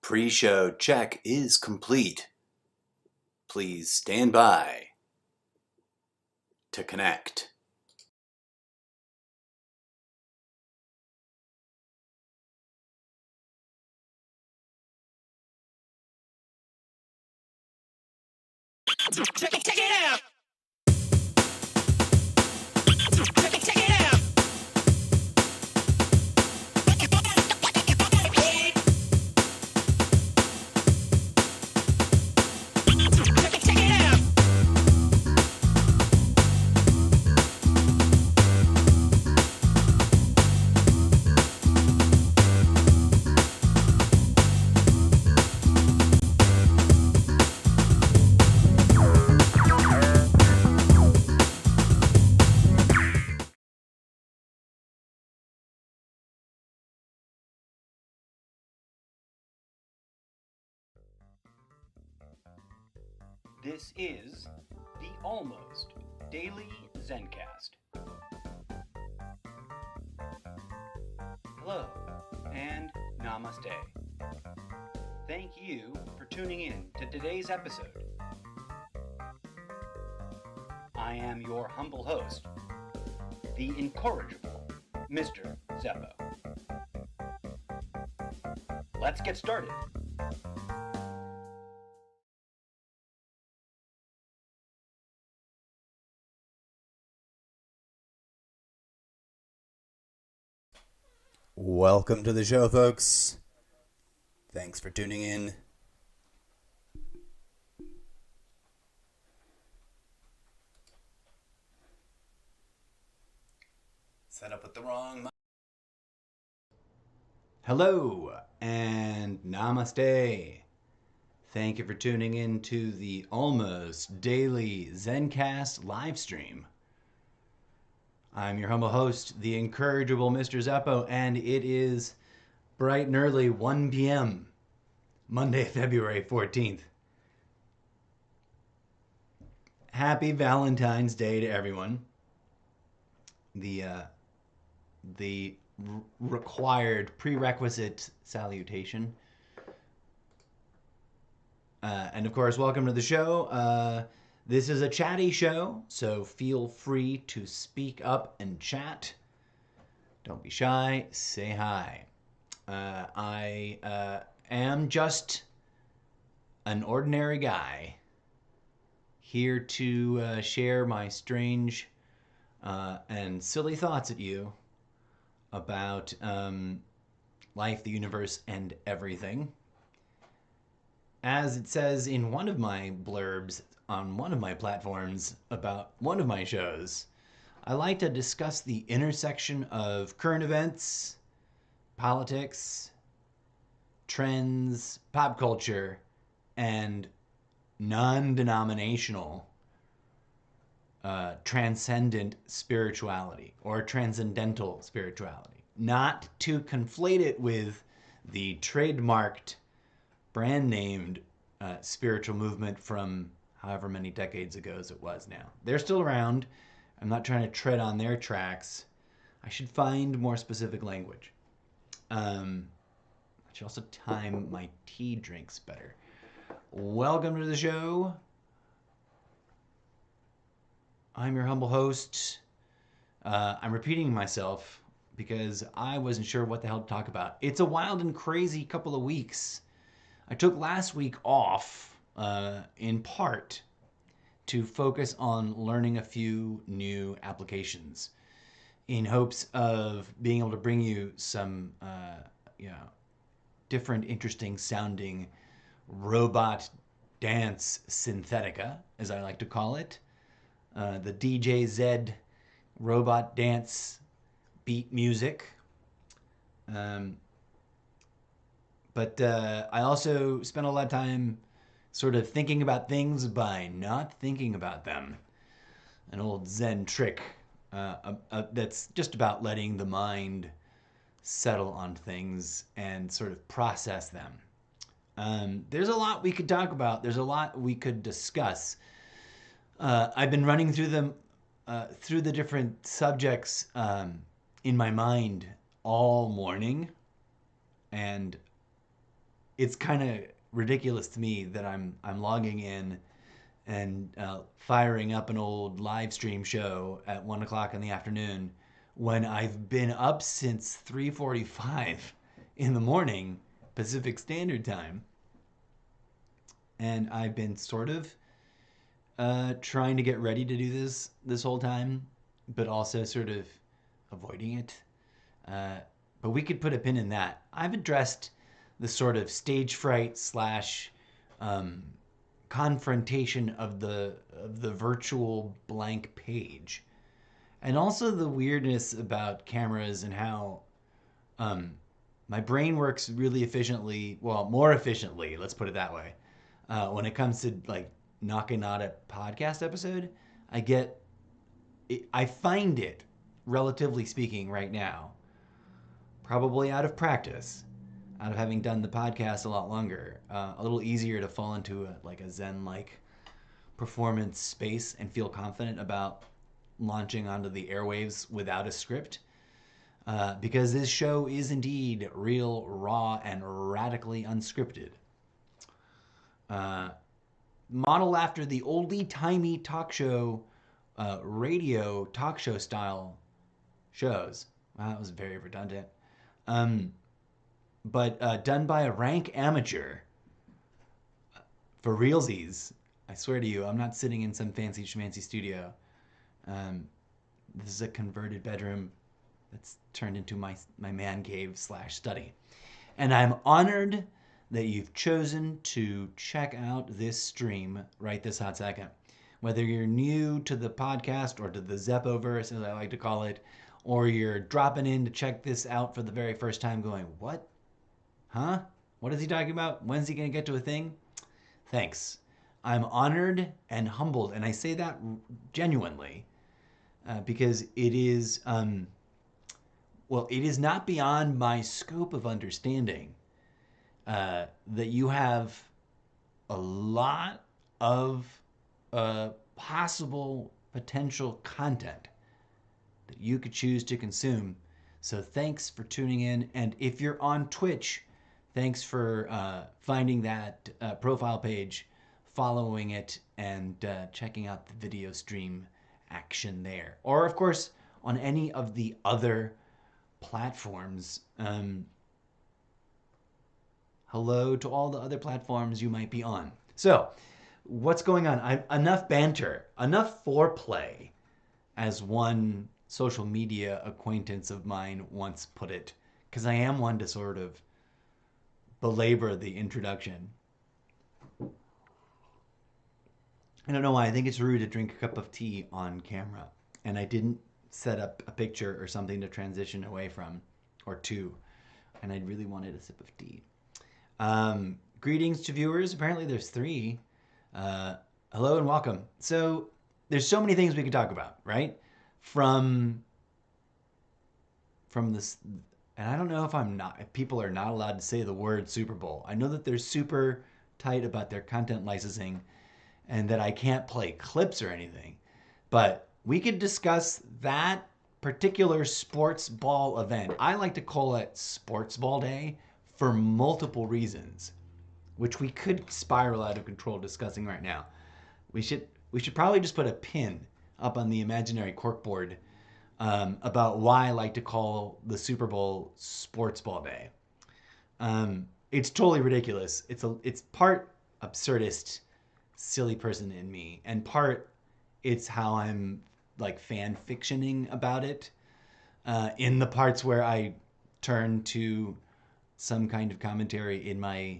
Pre-show check is complete. Please stand by to connect. Check it out! Check it out! Check it out! This is the Almost Daily Zencast. Hello and namaste. Thank you for tuning in to today's episode. I am your humble host, the Incorrigible MrZeppo. Let's get started. Welcome to the show, folks. Thanks for tuning in. Set up with the wrong mic. Hello and namaste. Thank you for tuning in to the Almost Daily Zencast live stream. I'm your humble host, the Incorrigible MrZeppo, and it is bright and early 1 p.m. Monday, February 14th. Happy Valentine's Day to everyone. The required prerequisite salutation. And of course, welcome to the show. This is a chatty show, so feel free to speak up and chat. Don't be shy, say hi. I am just an ordinary guy here to share my strange and silly thoughts at you about life, the universe, and everything. As it says in one of my blurbs on one of my platforms about one of my shows, I like to discuss the intersection of current events, politics, trends, pop culture, and non-denominational transcendent spirituality or transcendental spirituality. Not to conflate it with the trademarked, brand-named spiritual movement from however many decades ago as it was now. They're still around. I'm not trying to tread on their tracks. I should find more specific language. I should also time my tea drinks better. Welcome to the show. I'm your humble host. I'm repeating myself because I wasn't sure what the hell to talk about. It's a wild and crazy couple of weeks. I took last week off in part to focus on learning a few new applications in hopes of being able to bring you some different, interesting sounding robot dance synthetica, as I like to call it. The DJ Z robot dance beat music. But I also spent a lot of time sort of thinking about things by not thinking about them. An old Zen trick that's just about letting the mind settle on things and sort of process them. There's a lot we could talk about. There's a lot we could discuss. I've been running through them, through the different subjects in my mind all morning, and it's kind of ridiculous to me that I'm logging in and firing up an old live stream show at 1 o'clock in the afternoon when I've been up since 3:45 in the morning Pacific Standard Time, and I've been sort of trying to get ready to do this whole time, but also sort of avoiding it. But we could put a pin in that. I've addressed the sort of stage fright slash confrontation of the virtual blank page, and also the weirdness about cameras and how my brain works really efficiently. Well, more efficiently. Let's put it that way. When it comes to like knocking out a podcast episode, I find it, relatively speaking, right now, probably out of practice, out of having done the podcast a lot longer, a little easier to fall into a Zen-like performance space and feel confident about launching onto the airwaves without a script. Because this show is indeed real, raw, and radically unscripted. Modeled after the oldie-timey talk show, radio talk show style shows. Wow, that was very redundant. But done by a rank amateur. For realsies, I swear to you, I'm not sitting in some fancy schmancy studio. This is a converted bedroom that's turned into my man cave / study. And I'm honored that you've chosen to check out this stream right this hot second. Whether you're new to the podcast or to the Zeppoverse, as I like to call it, or you're dropping in to check this out for the very first time going, what? Huh? What is he talking about? When's he going to get to a thing? Thanks. I'm honored and humbled, and I say that genuinely because it is, it is not beyond my scope of understanding that you have a lot of possible potential content that you could choose to consume. So thanks for tuning in. And if you're on Twitch, thanks for finding that profile page, following it, and checking out the video stream action there. Or, of course, on any of the other platforms. Hello to all the other platforms you might be on. So, what's going on? Enough banter, enough foreplay, as one social media acquaintance of mine once put it, because I am one to sort of belabor the introduction. I don't know why. I think it's rude to drink a cup of tea on camera, and I didn't set up a picture or something to transition away from, or to, and I really wanted a sip of tea. Greetings to viewers. Apparently there's 3. Hello and welcome. So there's so many things we could talk about, right? From this, and I don't know if people are not allowed to say the word Super Bowl. I know that they're super tight about their content licensing and that I can't play clips or anything, but we could discuss that particular sports ball event. I like to call it Sports Ball Day for multiple reasons, which we could spiral out of control discussing right now. We should probably just put a pin up on the imaginary corkboard about why I like to call the Super Bowl Sports Ball Day. It's totally ridiculous. It's part absurdist, silly person in me, and part it's how I'm like fan fictioning about it in the parts where I turn to some kind of commentary in my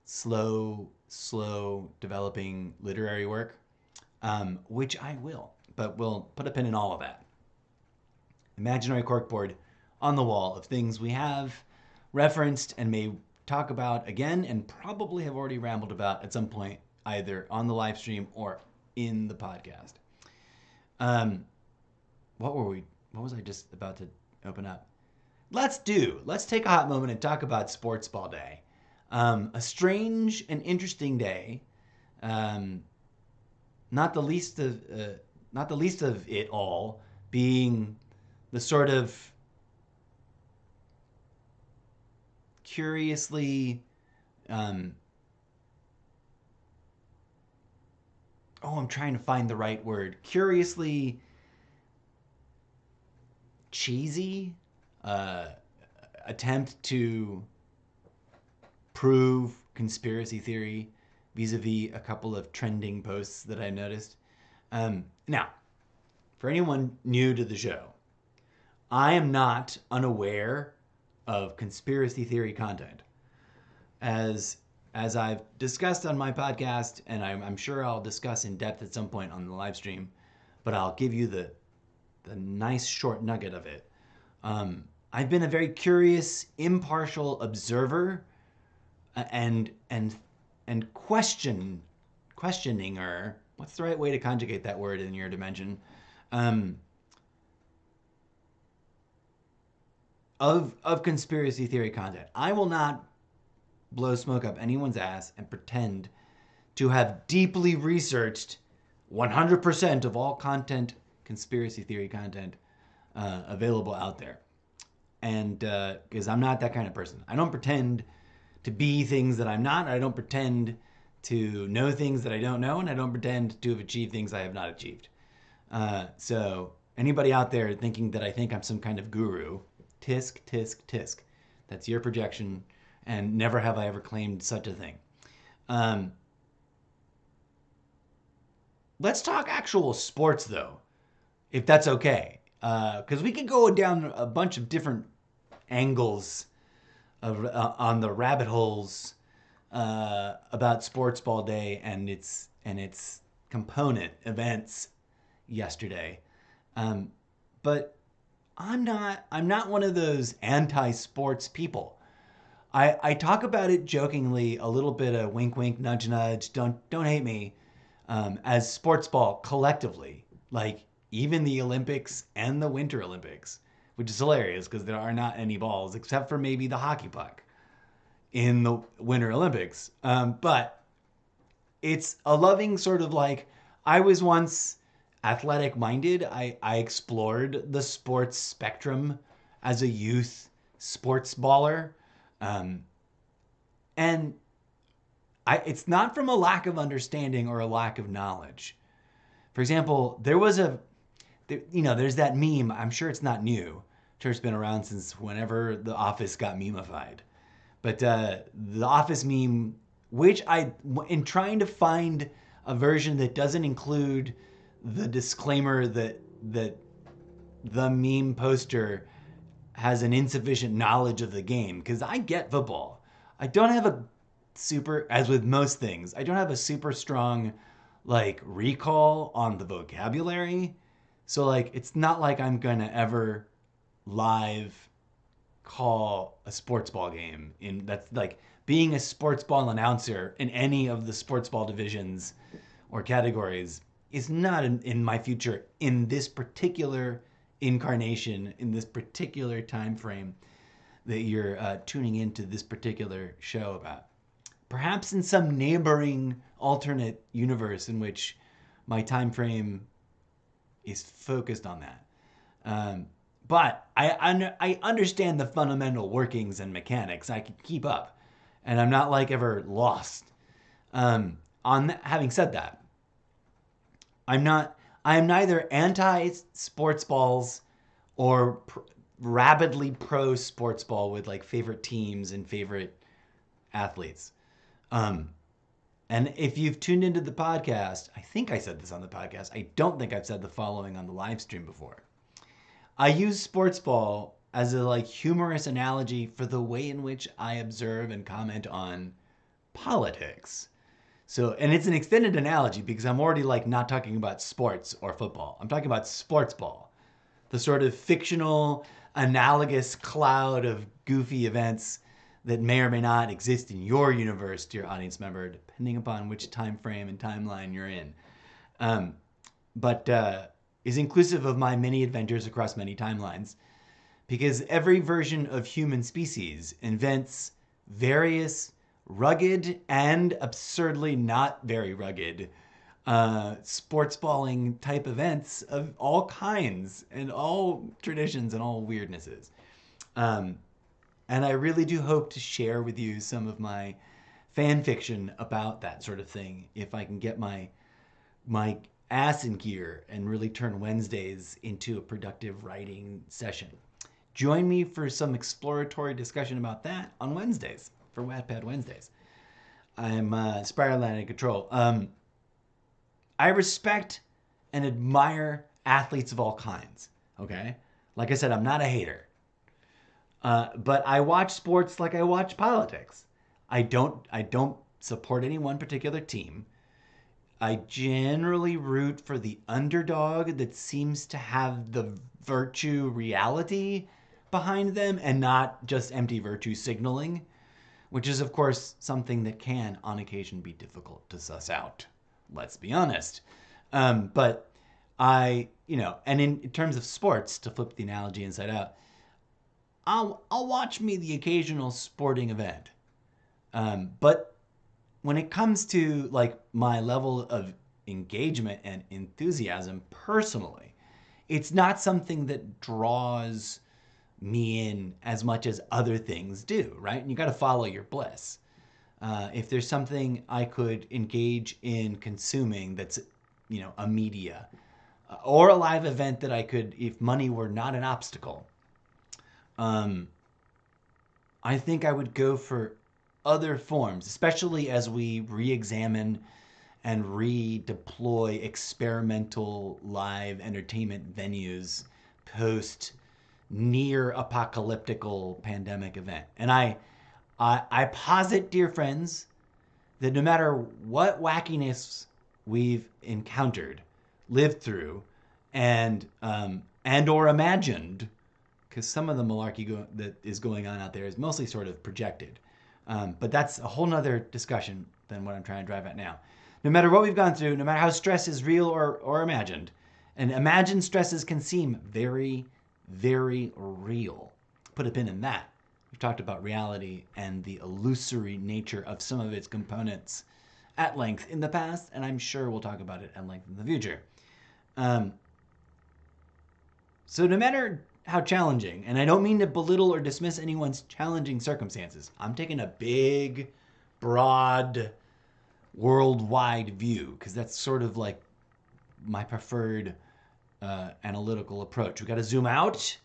slow developing literary work, which I will, but we'll put a pin in all of that. Imaginary corkboard on the wall of things we have referenced and may talk about again, and probably have already rambled about at some point, either on the live stream or in the podcast. What was I just about to open up? Let's take a hot moment and talk about Sports Ball Day. A strange and interesting day. Not the least of it all being the sort of curiously I'm trying to find the right word. Curiously cheesy attempt to prove conspiracy theory vis-a-vis a couple of trending posts that I noticed. Now, for anyone new to the show, I am not unaware of conspiracy theory content. As I've discussed on my podcast, and I'm sure I'll discuss in depth at some point on the live stream, but I'll give you the nice short nugget of it. I've been a very curious, impartial observer and questioning. What's the right way to conjugate that word in your dimension? Of conspiracy theory content. I will not blow smoke up anyone's ass and pretend to have deeply researched 100% of all content, conspiracy theory content, available out there. And because I'm not that kind of person. I don't pretend to be things that I'm not. I don't pretend to know things that I don't know. And I don't pretend to have achieved things I have not achieved. So anybody out there thinking that I think I'm some kind of guru, tisk, tisk, tisk. That's your projection, and never have I ever claimed such a thing. Let's talk actual sports, though, if that's okay. Because we could go down a bunch of different angles on the rabbit holes about Sports Ball Day and its component events yesterday. But I'm not one of those anti-sports people. I talk about it jokingly, a little bit of wink wink, nudge nudge, don't hate me, as sports ball collectively, like even the Olympics and the Winter Olympics, which is hilarious because there are not any balls except for maybe the hockey puck in the Winter Olympics. But it's a loving sort of like, I was once athletic minded. I explored the sports spectrum as a youth sports baller. And it's not from a lack of understanding or a lack of knowledge. For example, there's that meme. I'm sure it's not new. I'm sure it's been around since whenever The Office got memeified. But the Office meme, which in trying to find a version that doesn't include the disclaimer that the meme poster has an insufficient knowledge of the game, because I get football. I don't have as with most things, I don't have a super strong recall on the vocabulary. So it's not like I'm gonna ever live call a sports ball game. That's like being a sports ball announcer in any of the sports ball divisions or categories is not in my future in this particular incarnation, in this particular time frame that you're tuning into this particular show about. Perhaps in some neighboring alternate universe in which my time frame is focused on that. But I understand the fundamental workings and mechanics. I can keep up, and I'm not ever lost. Having said that, I am neither anti sports balls or rabidly pro sports ball with favorite teams and favorite athletes. And if you've tuned into the podcast, I think I said this on the podcast. I don't think I've said the following on the live stream before. I use sports ball as a humorous analogy for the way in which I observe and comment on politics. So, and it's an extended analogy because I'm already not talking about sports or football. I'm talking about sports ball, the sort of fictional, analogous cloud of goofy events that may or may not exist in your universe, dear audience member, depending upon which time frame and timeline you're in. But is inclusive of my many adventures across many timelines, because every version of human species invents various rugged and absurdly not very rugged sports balling type events of all kinds and all traditions and all weirdnesses. And I really do hope to share with you some of my fan fiction about that sort of thing if I can get my ass in gear and really turn Wednesdays into a productive writing session. Join me for some exploratory discussion about that on Wednesdays for Wattpad Wednesdays. I'm spiraling out of control. I respect and admire athletes of all kinds. Okay, like I said, I'm not a hater. But I watch sports like I watch politics. I don't support any one particular team. I generally root for the underdog that seems to have the virtue reality behind them and not just empty virtue signaling, which is, of course, something that can, on occasion, be difficult to suss out. Let's be honest. But and in terms of sports, to flip the analogy inside out, I'll watch me the occasional sporting event. But when it comes to like my level of engagement and enthusiasm personally, it's not something that draws me in as much as other things do, right? And you got to follow your bliss. If there's something I could engage in consuming that's, a media or a live event that I could, if money were not an obstacle, I think I would go for other forms, especially as we re-examine and redeploy experimental live entertainment venues post near apocalyptical pandemic event. And I posit, dear friends, that no matter what wackiness we've encountered, lived through, and or imagined, because some of the malarkey that is going on out there is mostly sort of projected. But that's a whole nother discussion than what I'm trying to drive at now. No matter what we've gone through, no matter how stress is real or imagined, and imagined stresses can seem very, very real. Put a pin in that. We've talked about reality and the illusory nature of some of its components at length in the past, and I'm sure we'll talk about it at length in the future. So no matter how challenging, and I don't mean to belittle or dismiss anyone's challenging circumstances. I'm taking a big, broad, worldwide view, because that's sort of like my preferred analytical approach. We got to zoom out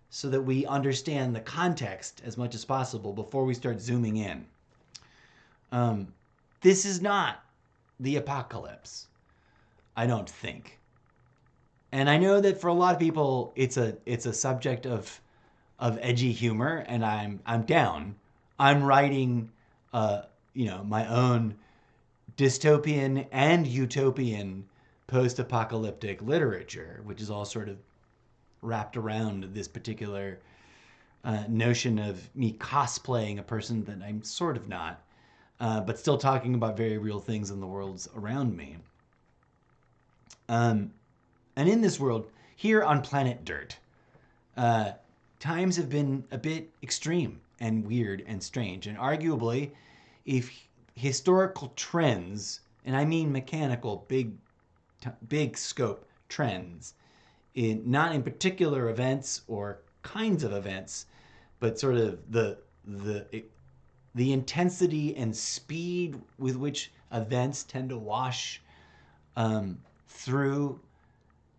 so that we understand the context as much as possible before we start zooming in. This is not the apocalypse, I don't think. And I know that for a lot of people, it's a subject of edgy humor, and I'm down. I'm writing, my own dystopian and utopian post-apocalyptic literature, which is all sort of wrapped around this particular notion of me cosplaying a person that I'm sort of not, but still talking about very real things in the worlds around me. And in this world, here on planet Dirt, times have been a bit extreme and weird and strange. And arguably, if historical trends, and I mean mechanical, big scope trends, not in particular events or kinds of events, but sort of the intensity and speed with which events tend to wash through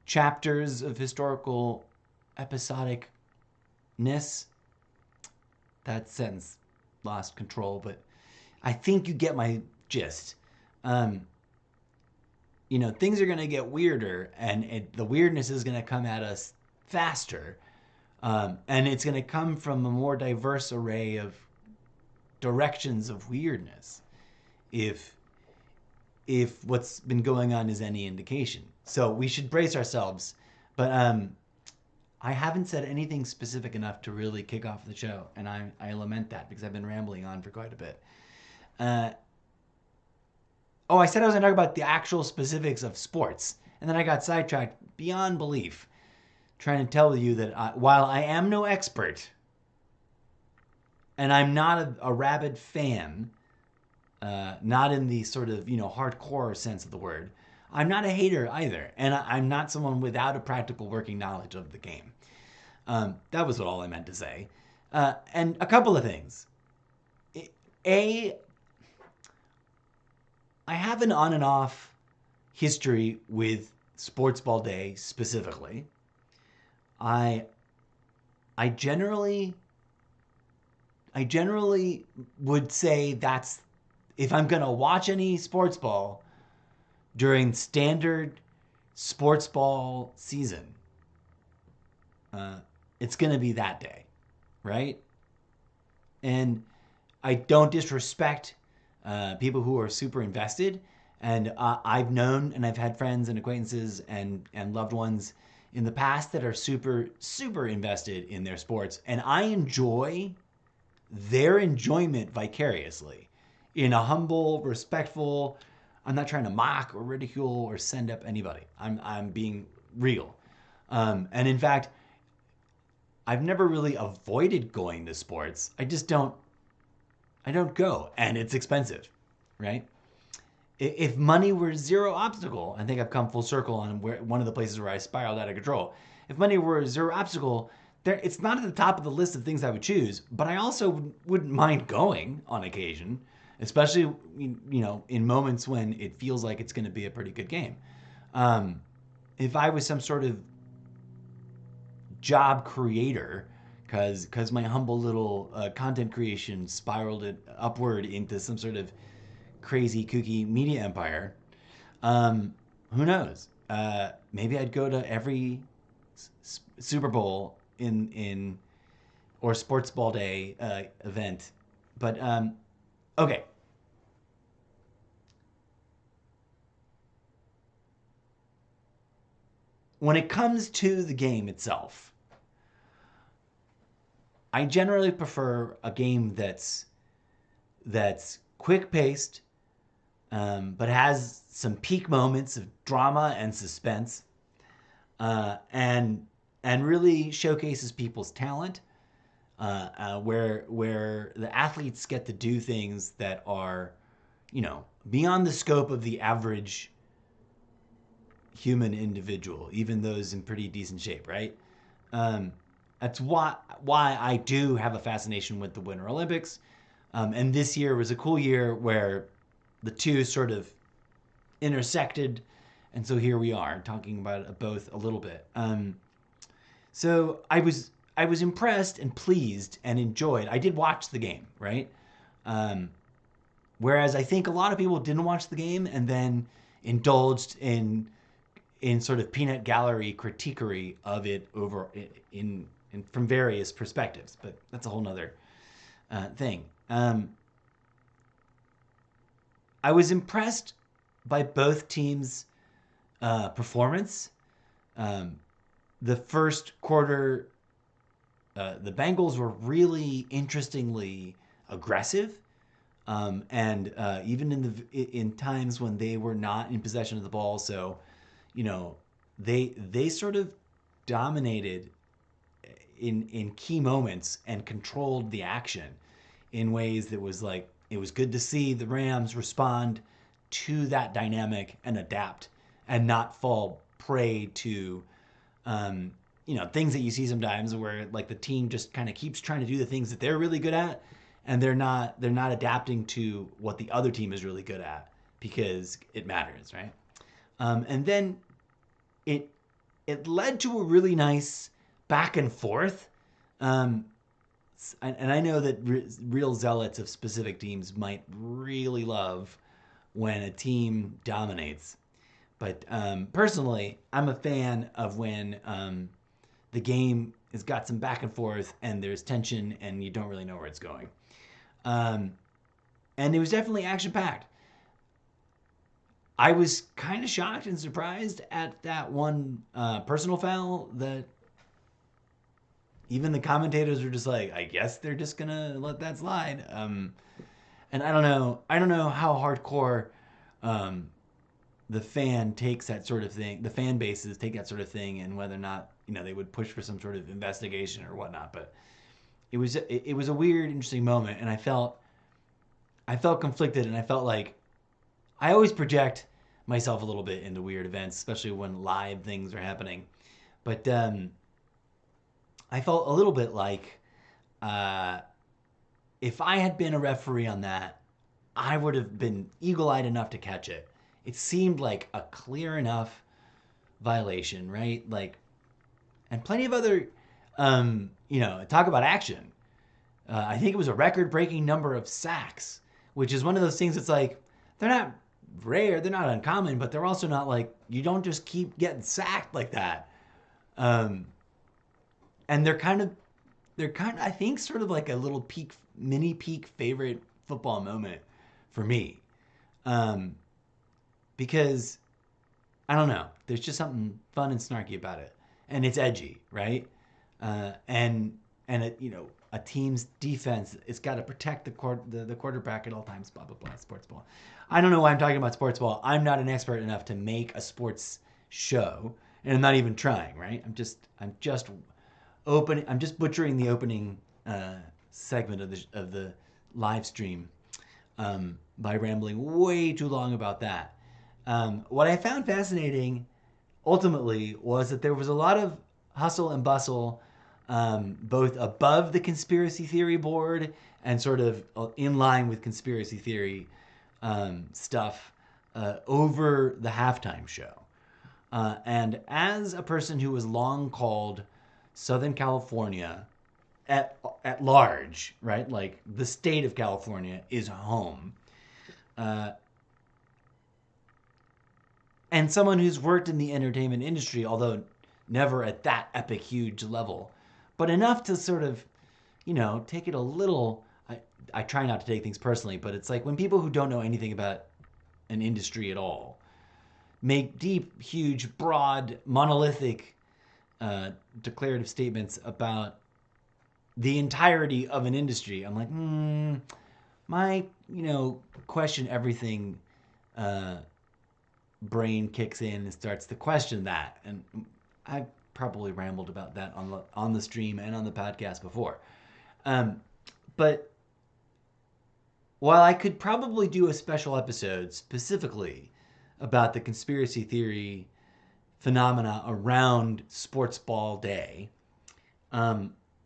chapters of historical episodicness. That sentence lost control, but I think you get my gist. Things are going to get weirder, and the weirdness is going to come at us faster. And it's going to come from a more diverse array of directions of weirdness, if what's been going on is any indication. So we should brace ourselves. But I haven't said anything specific enough to really kick off the show, and I lament that because I've been rambling on for quite a bit. I said I was going to talk about the actual specifics of sports, and then I got sidetracked beyond belief, trying to tell you that while I am no expert, and I'm not a rabid fan, not in the sort of, hardcore sense of the word, I'm not a hater either, and I'm not someone without a practical working knowledge of the game. That was all I meant to say. And a couple of things. I have an on and off history with Sports Ball Day specifically. I generally would say that's, if I'm gonna watch any sports ball during standard sports ball season, it's gonna be that day, right? And I don't disrespect people who are super invested. And I've known and I've had friends and acquaintances and loved ones in the past that are super, super invested in their sports. And I enjoy their enjoyment vicariously in a humble, respectful, I'm not trying to mock or ridicule or send up anybody. I'm being real. And in fact, I've never really avoided going to sports. I don't go, and it's expensive, right? If money were zero obstacle, I think I've come full circle on one of the places where I spiraled out of control. If money were zero obstacle, it's not at the top of the list of things I would choose, but I also wouldn't mind going on occasion, especially in moments when it feels like it's going to be a pretty good game. If I was some sort of job creator, because my humble little content creation spiraled it upward into some sort of crazy kooky media empire, who knows? Maybe I'd go to every Super Bowl in or Sports Ball Day event. But okay. When it comes to the game itself, I generally prefer a game that's quick paced, but has some peak moments of drama and suspense, and really showcases people's talent, where the athletes get to do things that are, beyond the scope of the average human individual, even those in pretty decent shape, right? That's why I do have a fascination with the Winter Olympics. And this year was a cool year where the two sort of intersected. And so here we are talking about both a little bit. So I was impressed and pleased and enjoyed. I did watch the game, right? Whereas I think a lot of people didn't watch the game and then indulged in sort of peanut gallery critiquery of it over in from various perspectives, but that's a whole nother thing. I was impressed by both teams' performance. The first quarter, the Bengals were really interestingly aggressive, and even in times when they were not in possession of the ball. So, they sort of dominated in key moments and controlled the action in ways that was like, it was good to see the Rams respond to that dynamic and adapt and not fall prey to things that you see sometimes where like the team just kind of keeps trying to do the things that they're really good at, and they're not adapting to what the other team is really good at because it matters, right? And then it led to a really nice back and forth. And I know that real zealots of specific teams might really love when a team dominates. But personally, I'm a fan of when the game has got some back and forth and there's tension and you don't really know where it's going. And it was definitely action-packed. I was kind of shocked and surprised at that one personal foul that even the commentators were just like, I guess they're just gonna let that slide. And I don't know how hardcore the fan takes that sort of thing. The fan bases take that sort of thing, and whether or not they would push for some sort of investigation or whatnot. But it was a weird, interesting moment, and I felt conflicted, and I felt like I always project myself a little bit into weird events, especially when live things are happening. But I felt a little bit like if I had been a referee on that, I would have been eagle-eyed enough to catch it. It seemed like a clear enough violation, right? Like, and plenty of other, talk about action. I think it was a record-breaking number of sacks, which is one of those things that's like, they're not rare, they're not uncommon, but they're also not like, you don't just keep getting sacked like that. And they're kind of, I think, sort of like a little mini peak favorite football moment for me. Because, I don't know, there's just something fun and snarky about it. And it's edgy, right? And it, a team's defense, it's got to protect the quarterback at all times, blah, blah, blah, sports ball. I don't know why I'm talking about sports ball. I'm not an expert enough to make a sports show, and I'm not even trying, right? I'm just butchering the opening segment of the live stream by rambling way too long about that. What I found fascinating ultimately was that there was a lot of hustle and bustle, both above the conspiracy theory board and sort of in line with conspiracy theory stuff over the halftime show. And as a person who was long called Southern California at large, right? Like the state of California is home. And someone who's worked in the entertainment industry, although never at that epic huge level, but enough to sort of, take it a little. I try not to take things personally, but it's like when people who don't know anything about an industry at all make deep, huge, broad, monolithic declarative statements about the entirety of an industry. I'm like, my, question everything brain kicks in and starts to question that. And I've probably rambled about that on the stream and on the podcast before. But while I could probably do a special episode specifically about the conspiracy theory phenomena around Sports Ball Day,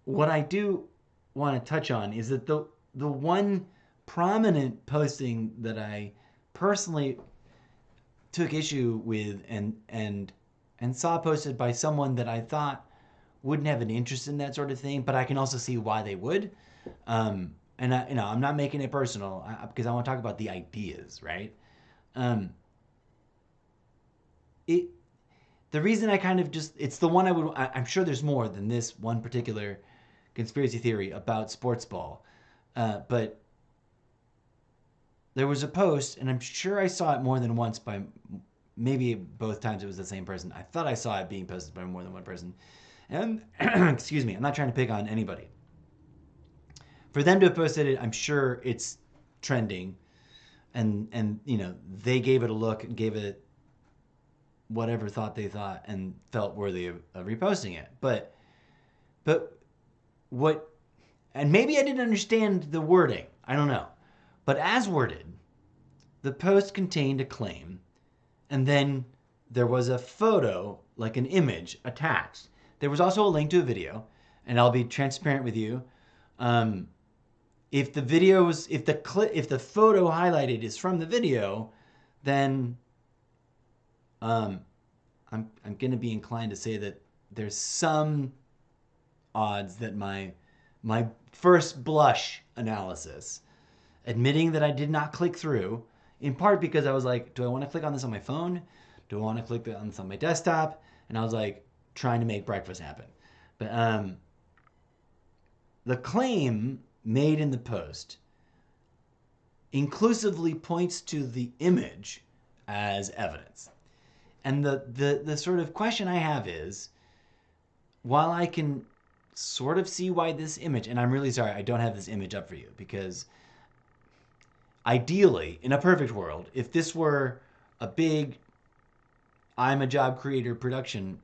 what I do want to touch on is that the one prominent posting that I personally took issue with and saw posted by someone that I thought wouldn't have an interest in that sort of thing, but I can also see why they would. And I'm not making it personal because I want to talk about the ideas, right? The reason I kind of it's the one I'm sure there's more than this one particular conspiracy theory about sports ball, but there was a post, and I'm sure I saw it more than once by maybe both times it was the same person. I thought I saw it being posted by more than one person. And excuse me, I'm not trying to pick on anybody. For them to have posted it, I'm sure it's trending, and they gave it a look and gave it whatever thought they thought and felt worthy of reposting it. But what, and maybe I didn't understand the wording. I don't know. But as worded, the post contained a claim, and then there was a photo, like an image, attached. There was also a link to a video, and I'll be transparent with you. If the photo highlighted is from the video, then I'm going to be inclined to say that there's some odds that my first blush analysis, admitting that I did not click through, in part because I was like, do I want to click on this on my phone? Do I want to click on this on my desktop? And I was like, trying to make breakfast happen. But the claim made in the post inclusively points to the image as evidence. And the sort of question I have is, while I can sort of see why this image, and I'm really sorry I don't have this image up for you, because ideally, in a perfect world, if this were a big I'm a job creator production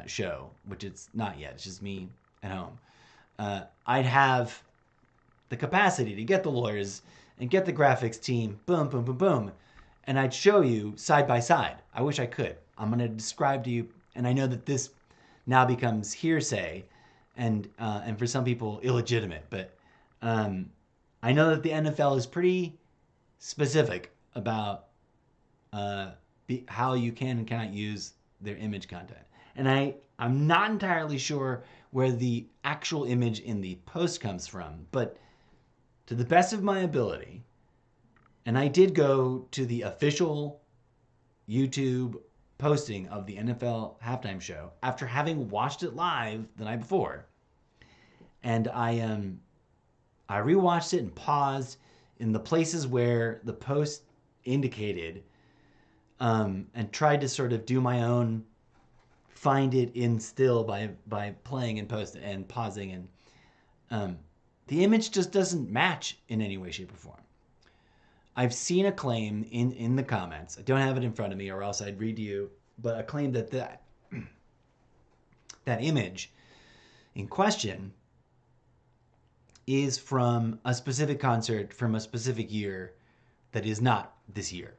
show, which it's not yet, it's just me at home, I'd have the capacity to get the lawyers and get the graphics team, boom, boom, boom, boom, and I'd show you side by side. I wish I could. I'm going to describe to you, and I know that this now becomes hearsay and for some people illegitimate, but I know that the NFL is pretty specific about how you can and cannot use their image content. And I'm not entirely sure where the actual image in the post comes from, but to the best of my ability, and I did go to the official YouTube posting of the NFL halftime show after having watched it live the night before. And I rewatched it and paused in the places where the post indicated, and tried to sort of do my own find it in still by playing and post and pausing, and the image just doesn't match in any way, shape, or form. I've seen a claim in the comments. I don't have it in front of me, or else I'd read to you. But a claim that that image in question is from a specific concert from a specific year that is not this year.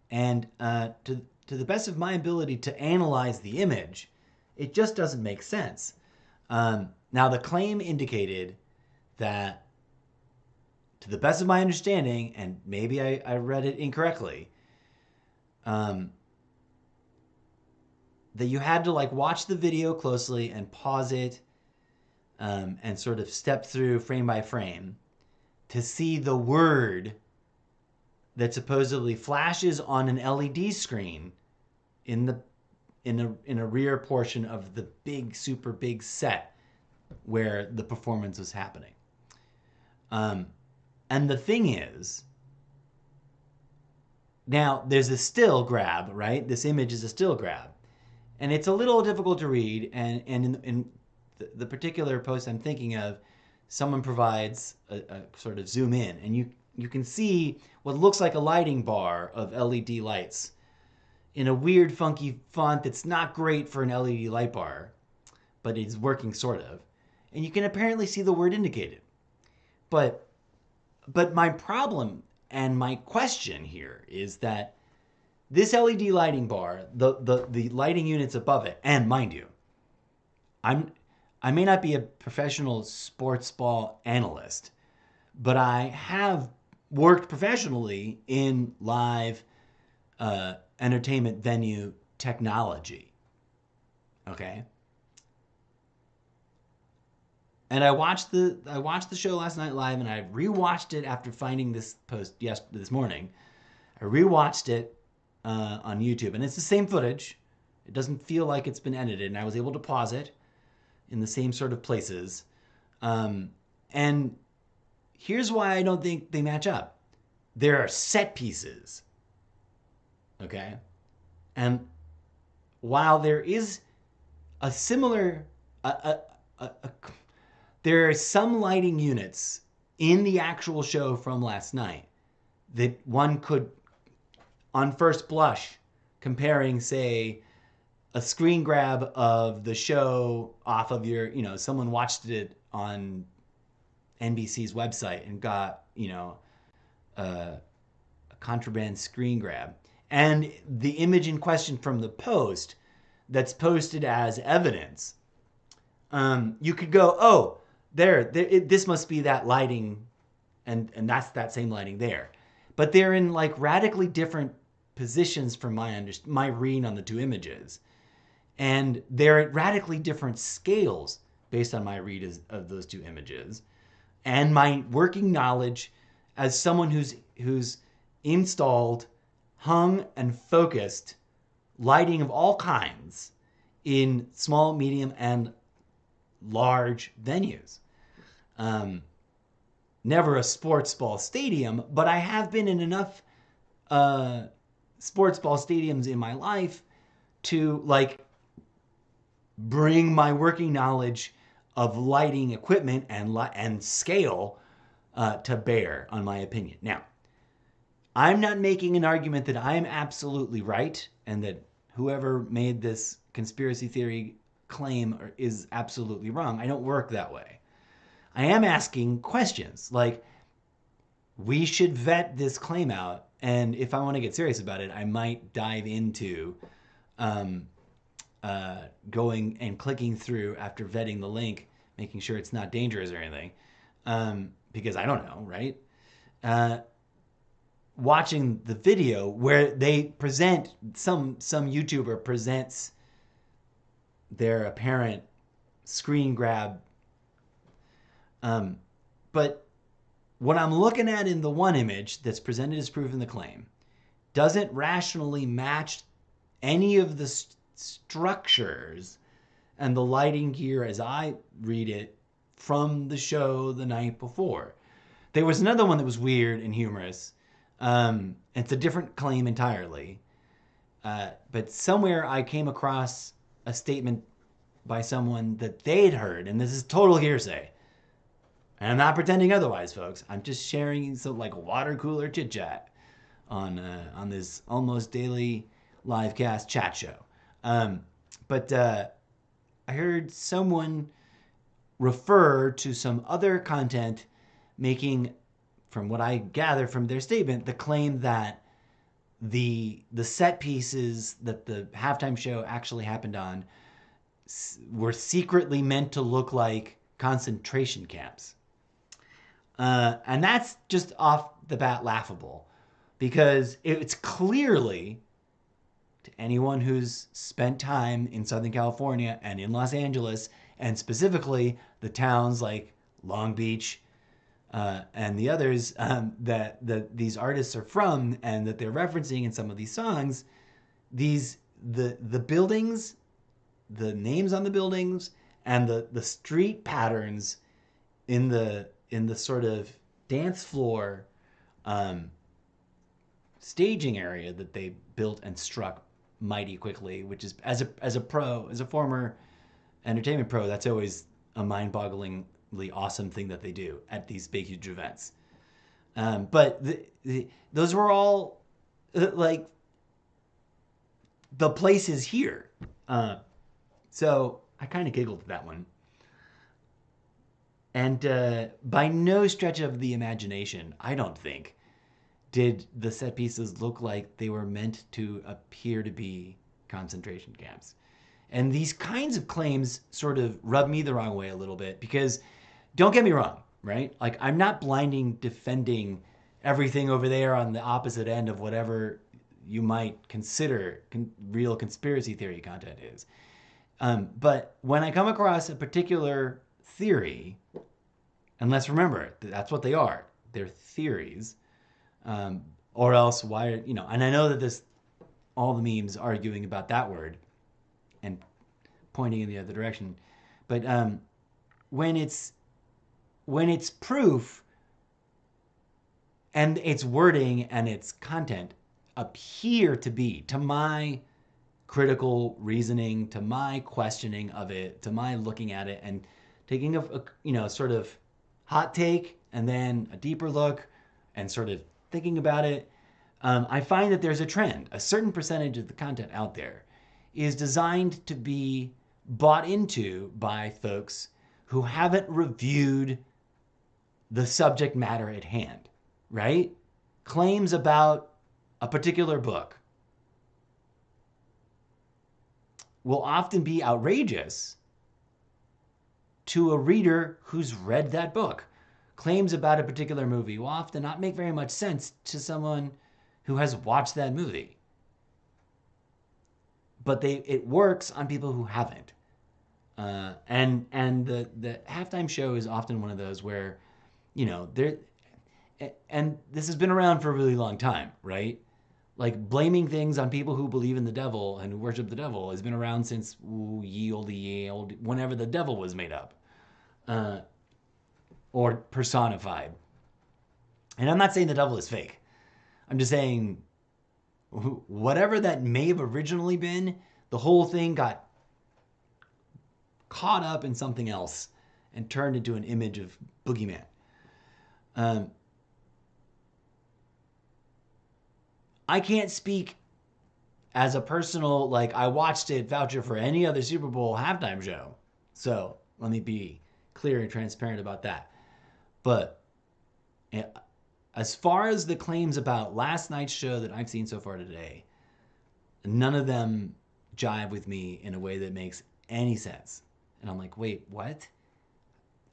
And to the best of my ability to analyze the image, it just doesn't make sense. Now, the claim indicated that, to the best of my understanding, and maybe I read it incorrectly, that you had to like watch the video closely and pause it, and sort of step through frame by frame to see the word that supposedly flashes on an LED screen in a rear portion of the big, super big set where the performance was happening. And the thing is, now there's a still grab, right? This image is a still grab. And it's a little difficult to read. And in the particular post I'm thinking of, someone provides a sort of zoom in. And you can see what looks like a lighting bar of LED lights in a weird, funky font that's not great for an LED light bar, but it's working sort of. And you can apparently see the word indicated. But my problem and my question here is that this LED lighting bar, the lighting units above it, and mind you, I may not be a professional sports ball analyst, but I have worked professionally in live entertainment venue technology. Okay? And I watched the show last night live, and I rewatched it after finding this post this morning. I rewatched it on YouTube, and it's the same footage. It doesn't feel like it's been edited, and I was able to pause it in the same sort of places. And here's why I don't think they match up. There are set pieces, okay? And while there is a similar... there are some lighting units in the actual show from last night that one could, on first blush, comparing, say, a screen grab of the show off of your, someone watched it on NBC's website and got, a contraband screen grab. And the image in question from the post that's posted as evidence, you could go, oh, this must be that lighting, and that's that same lighting there. But they're in like radically different positions from my read on the two images. And they're at radically different scales based on my read of those two images. And my working knowledge as someone who's installed, hung, and focused lighting of all kinds in small, medium, and large venues. Never a sports ball stadium, but I have been in enough sports ball stadiums in my life to bring my working knowledge of lighting equipment and scale to bear on my opinion. Now, I'm not making an argument that I'm absolutely right and that whoever made this conspiracy theory claim is absolutely wrong. I don't work that way. I am asking questions like, we should vet this claim out, and if I want to get serious about it, I might dive into going and clicking through after vetting the link, making sure it's not dangerous or anything, because I don't know, right? watching the video where they present some YouTuber presents their apparent screen grab. But what I'm looking at in the one image that's presented as proof in the claim doesn't rationally match any of the structures and the lighting gear as I read it from the show the night before. There was another one that was weird and humorous. It's a different claim entirely. But somewhere I came across a statement by someone that they'd heard, and this is total hearsay. And I'm not pretending otherwise, folks. I'm just sharing some like water cooler chit chat on this almost daily livecast chat show. But I heard someone refer to some other content making, from what I gather from their statement, the claim that the set pieces that the halftime show actually happened on were secretly meant to look like concentration camps. And that's just off the bat laughable, because it's clearly, to anyone who's spent time in Southern California and in Los Angeles, and specifically the towns like Long Beach and the others that these artists are from and that they're referencing in some of these songs, the buildings, the names on the buildings, and the street patterns in the sort of dance floor staging area that they built and struck mighty quickly, which is, as a former entertainment pro, that's always a mind-bogglingly awesome thing that they do at these big, huge events. But those were all like the places here. So I kind of giggled at that one. And by no stretch of the imagination, I don't think, did the set pieces look like they were meant to appear to be concentration camps. And these kinds of claims sort of rub me the wrong way a little bit, because don't get me wrong, right? Like, I'm not blinding defending everything over there on the opposite end of whatever you might consider real conspiracy theory content is. But when I come across a particular theory, and let's remember, that's what they are. They're theories. Or else why, and I know that all the memes arguing about that word and pointing in the other direction. But when it's proof and its wording and its content appear to be, to my critical reasoning, to my questioning of it, to my looking at it and taking a sort of hot take and then a deeper look and sort of thinking about it, I find that there's a trend. A certain percentage of the content out there is designed to be bought into by folks who haven't reviewed the subject matter at hand, right? Claims about a particular book will often be outrageous to a reader who's read that book. Claims about a particular movie will often not make very much sense to someone who has watched that movie. But it works on people who haven't. And the halftime show is often one of those where, and this has been around for a really long time, right? Like, blaming things on people who believe in the devil and who worship the devil has been around since ye olde, whenever the devil was made up. Or personified. And I'm not saying the devil is fake. I'm just saying whatever that may have originally been, the whole thing got caught up in something else and turned into an image of boogeyman. I can't speak as a personal, like, I watched it voucher for any other Super Bowl halftime show. So let me be clear and transparent about that. But as far as the claims about last night's show that I've seen so far today, none of them jive with me in a way that makes any sense. And I'm like, wait, what?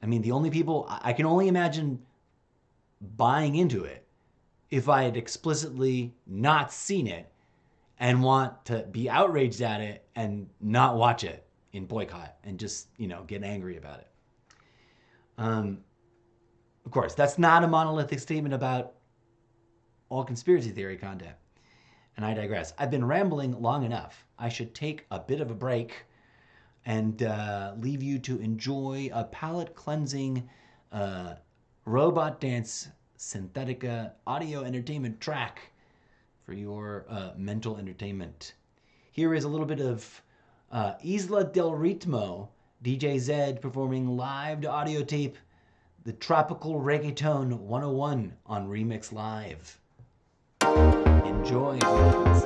I mean, the only people I can only imagine buying into it if I had explicitly not seen it and want to be outraged at it and not watch it in boycott and just, get angry about it. Of course, that's not a monolithic statement about all conspiracy theory content. And I digress. I've been rambling long enough. I should take a bit of a break and leave you to enjoy a palate cleansing robot dance synthetica audio entertainment track for your mental entertainment. Here is a little bit of Isla del Ritmo, DJ Zed performing live to audio tape the Tropical Reggaeton 101 on Remix Live. Enjoy, friends.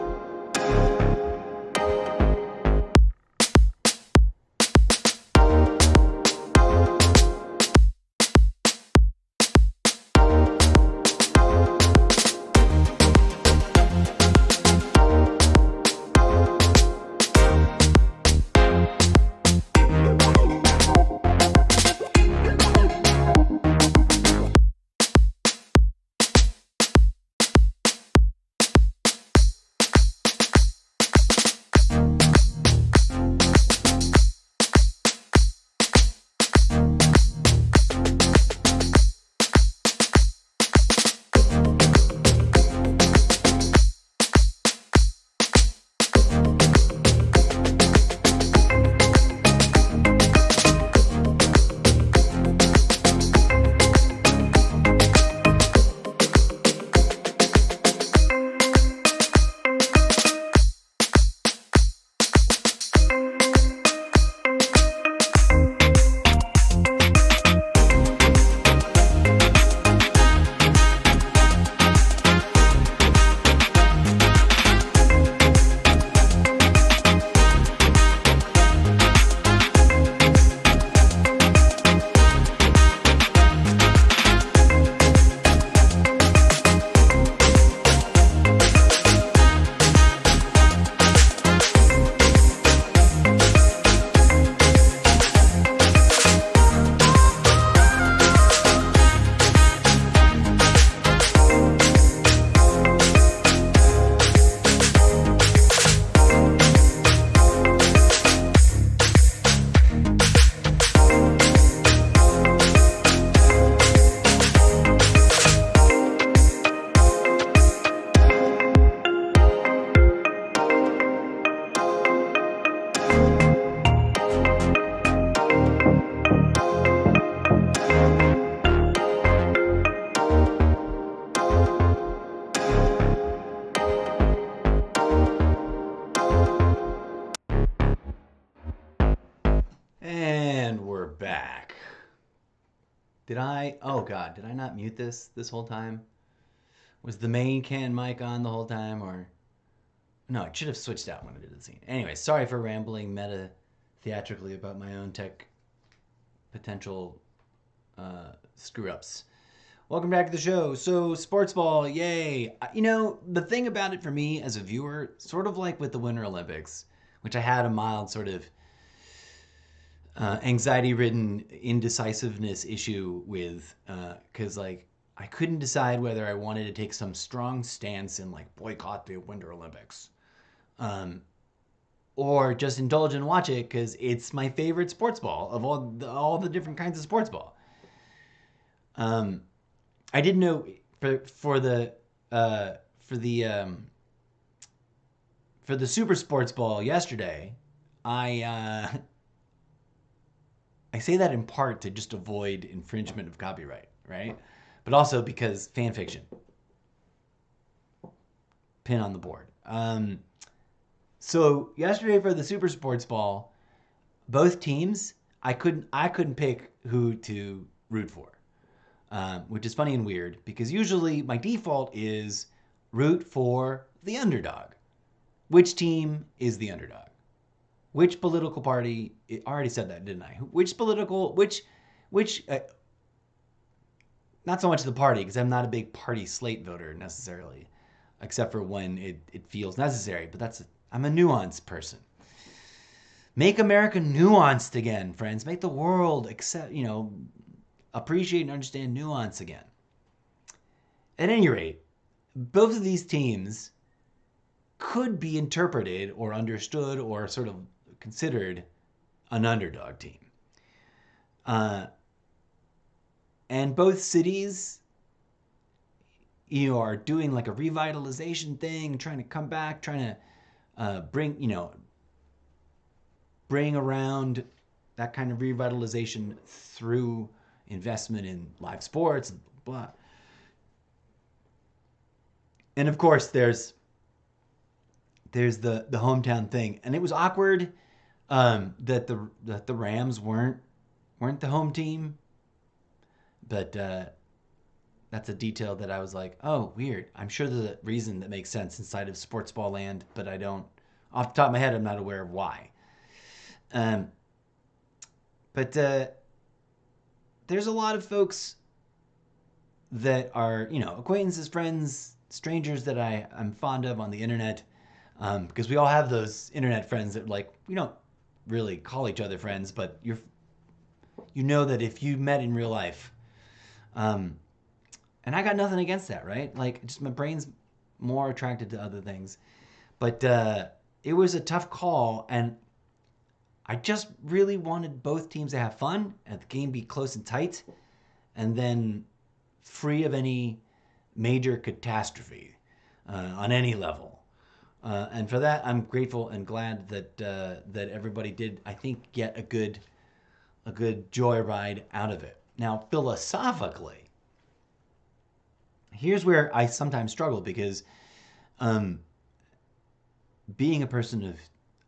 Did I not mute this whole time? Was the main can mic on the whole time, or? No, it should have switched out when I did the scene. Anyway, sorry for rambling meta theatrically about my own tech potential screw-ups. Welcome back to the show. So, sports ball, yay. The thing about it for me as a viewer, sort of like with the Winter Olympics, which I had a mild sort of anxiety-ridden indecisiveness issue with, because I couldn't decide whether I wanted to take some strong stance and boycott the Winter Olympics, or just indulge and watch it because it's my favorite sports ball of all the different kinds of sports ball. I didn't know for the Super Sports Ball yesterday, I say that in part to just avoid infringement of copyright, right? But also because fan fiction. Pin on the board. So yesterday for the Super Sports Ball, both teams, I couldn't pick who to root for, which is funny and weird because usually my default is root for the underdog. Which team is the underdog? Which political party? I already said that, didn't I? Not so much the party, because I'm not a big party slate voter necessarily, except for when it feels necessary. But I'm a nuanced person. Make America nuanced again, friends. Make the world appreciate and understand nuance again. At any rate, both of these teams could be interpreted or understood or sort of considered an underdog team. And both cities, are doing like a revitalization thing, trying to come back, trying to bring around that kind of revitalization through investment in live sports and blah. And of course, there's the hometown thing, and it was awkward that the Rams weren't the home team, but that's a detail that I was like, oh, weird. I'm sure there's a reason that makes sense inside of sports ball land, but I don't, off the top of my head, I'm not aware of why. But there's a lot of folks that are, acquaintances, friends, strangers that I'm fond of on the internet, because we all have those internet friends that, like, we don't really call each other friends, but you know that if you met in real life, and I got nothing against that, right? Like, just my brain's more attracted to other things. But it was a tough call, and I just really wanted both teams to have fun and the game be close and tight, and then free of any major catastrophe on any level. And for that, I'm grateful and glad that everybody did, I think, get a good joyride out of it. Now, philosophically, here's where I sometimes struggle, because being a person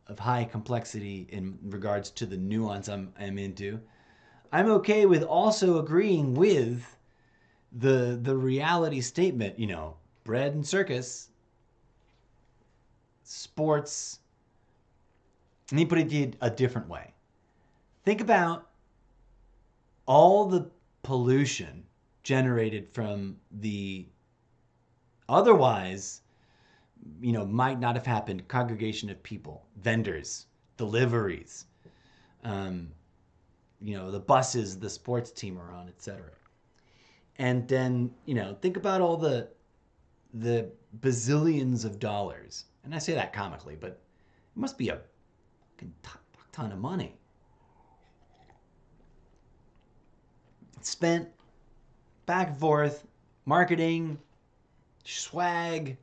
of high complexity in regards to the nuance I'm into, I'm okay with also agreeing with the reality statement, bread and circus, sports. Let me put it a different way. Think about all the pollution generated from the otherwise, might not have happened congregation of people, vendors, deliveries, the buses the sports team are on, etc. And then, think about all the bazillions of dollars. And I say that comically, but it must be a fucking ton of money spent back and forth, marketing, swag,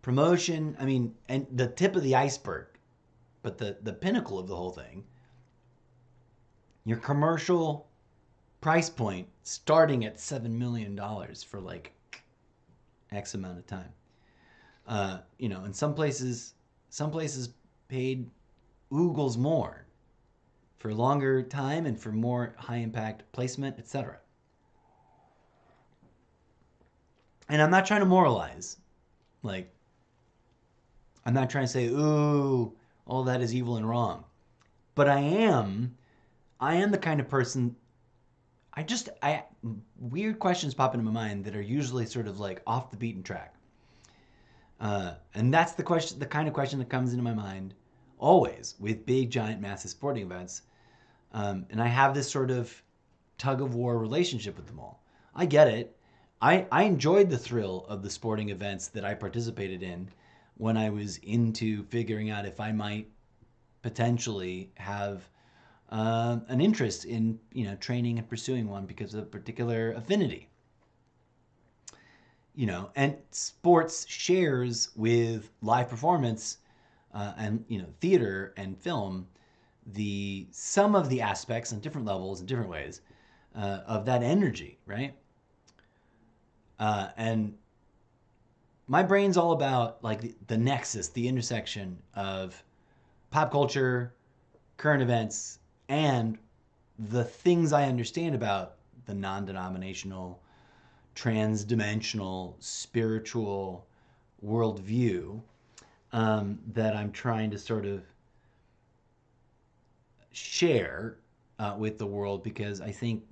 promotion. I mean, and the tip of the iceberg, but the pinnacle of the whole thing, your commercial price point starting at $7 million for like X amount of time. And some places paid oogles more for longer time and for more high impact placement, etc. And I'm not trying to moralize. Like, I'm not trying to say, ooh, all that is evil and wrong. But I am the kind of person, weird questions pop into my mind that are usually sort of like off the beaten track. And that's the kind of question that comes into my mind always with big, giant, massive sporting events. And I have this sort of tug of war relationship with them all. I get it. I enjoyed the thrill of the sporting events that I participated in when I was into figuring out if I might potentially have an interest in training and pursuing one because of a particular affinity. And sports shares with live performance and theater and film some of the aspects on different levels in different ways of that energy, right? And my brain's all about like the nexus, the intersection of pop culture, current events, and the things I understand about the non-denominational, trans-dimensional, spiritual worldview that I'm trying to sort of share with the world, because I think,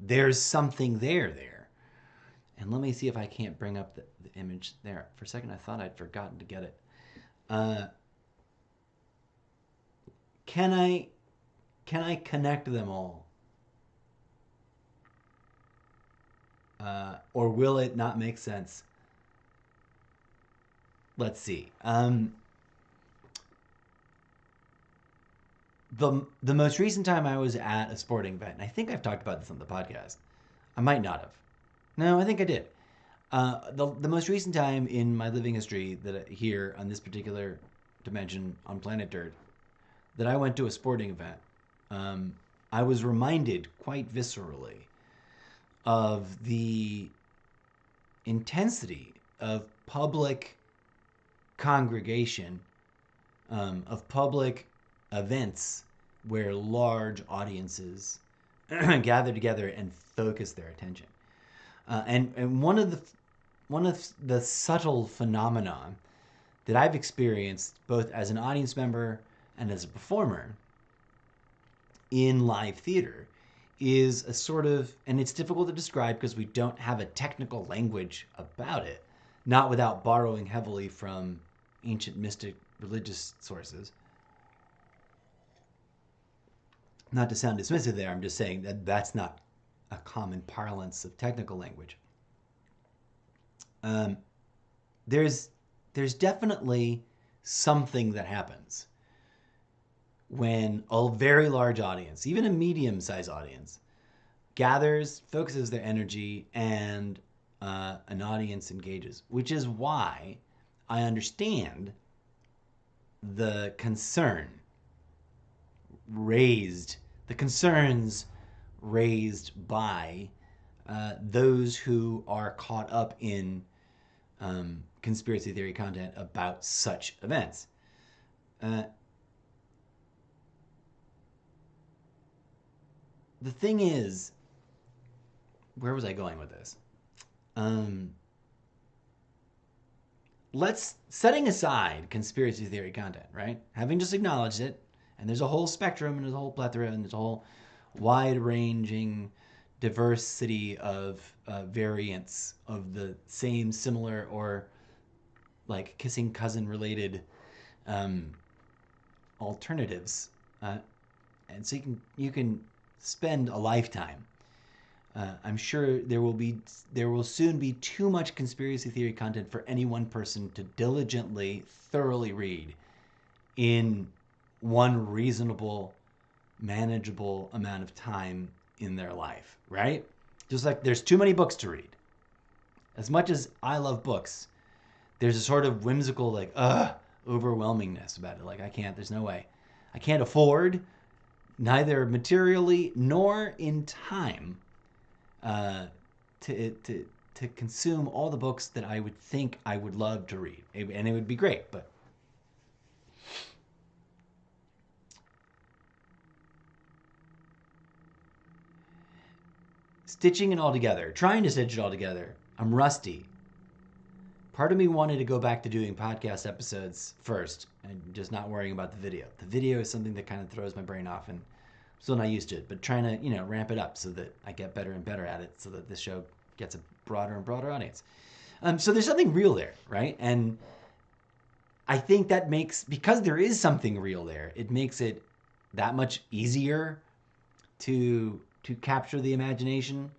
there's something there. And let me see if I can't bring up the image there. For a second, I thought I'd forgotten to get it. Can I connect them all? Or will it not make sense let's see. The most recent time I was at a sporting event, and I think I've talked about this on the podcast. I might not have. No, I think I did. The most recent time in my living history that here on this particular dimension on planet Dirt that I went to a sporting event, I was reminded quite viscerally of the intensity of public congregation, of public events where large audiences gather together and focus their attention. And one of the subtle phenomena that I've experienced both as an audience member and as a performer in live theater is a sort of, and it's difficult to describe because we don't have a technical language about it, not without borrowing heavily from ancient mystic religious sources. Not to sound dismissive there, I'm just saying that that's not a common parlance of technical language. There's definitely something that happens when a very large audience, even a medium-sized audience, gathers, focuses their energy, and an audience engages, which is why I understand the concerns raised by those who are caught up in conspiracy theory content about such events. The thing is, where was I going with this? Setting aside conspiracy theory content, right? Having just acknowledged it, and there's a whole spectrum, and there's a whole plethora, and there's a whole wide-ranging diversity of variants of the same, similar, or like kissing cousin related alternatives, and so you can spend a lifetime. I'm sure there will soon be too much conspiracy theory content for any one person to diligently, thoroughly read in one reasonable, manageable amount of time in their life, right? Just like there's too many books to read. As much as I love books, there's a sort of whimsical, like, overwhelmingness about it. Like, there's no way. I can't afford, neither materially nor in time, to consume all the books that I would think I would love to read. And it would be great, but stitching it all together, trying to stitch it all together. I'm rusty. Part of me wanted to go back to doing podcast episodes first and just not worrying about the video. The video is something that kind of throws my brain off, and I'm still not used to it, but trying to, ramp it up so that I get better and better at it so that this show gets a broader and broader audience. So there's something real there, right? And I think that because there is something real there, it makes it that much easier to capture the imagination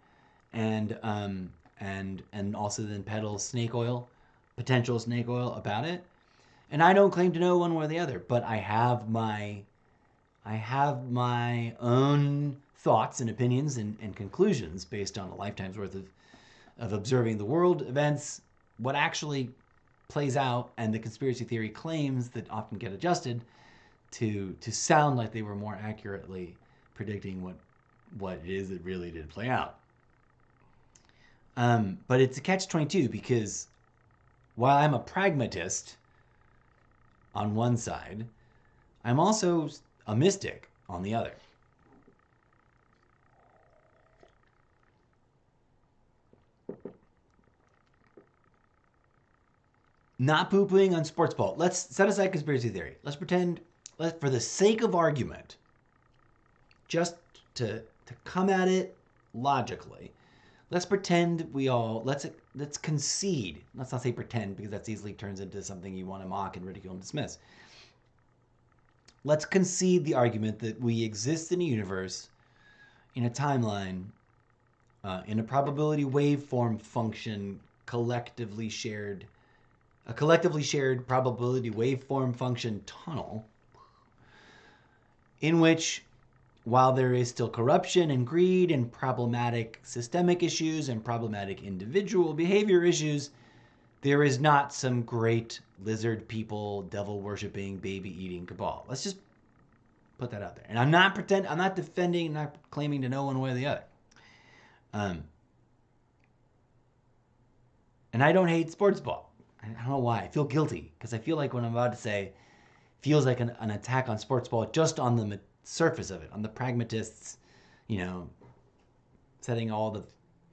and also then peddle potential snake oil about it. And I don't claim to know one way or the other, but I have my own thoughts and opinions and conclusions based on a lifetime's worth of observing the world, events, what actually plays out, and the conspiracy theory claims that often get adjusted to sound like they were more accurately predicting what it is that really did play out. But it's a catch-22 because while I'm a pragmatist on one side, I'm also a mystic on the other. Not poo-pooing on sports ball. Let's set aside conspiracy theory. Let's pretend, for the sake of argument, just to come at it logically, let's pretend let's concede. Let's not say pretend because that easily turns into something you want to mock and ridicule and dismiss. Let's concede the argument that we exist in a universe, in a timeline, in a probability waveform function collectively shared a collectively shared probability waveform function tunnel in which, while there is still corruption and greed and problematic systemic issues and problematic individual behavior issues, there is not some great lizard people, devil worshipping, baby eating cabal. Let's just put that out there. And I'm not defending, I'm not claiming to know one way or the other. And I don't hate sports ball. I don't know why. I feel guilty because I feel like what I'm about to say feels like an attack on sports ball just on the surface of it, on the pragmatists, setting all the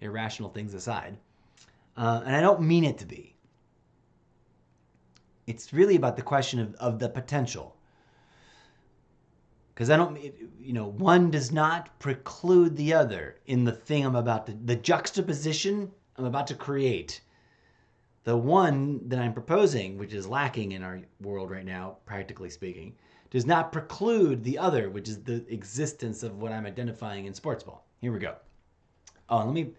irrational things aside. And I don't mean it to be. It's really about the question of the potential. Because one does not preclude the other in the thing the juxtaposition I'm about to create. The one that I'm proposing, which is lacking in our world right now, practically speaking, does not preclude the other, which is the existence of what I'm identifying in sports ball. Here we go. Oh, let me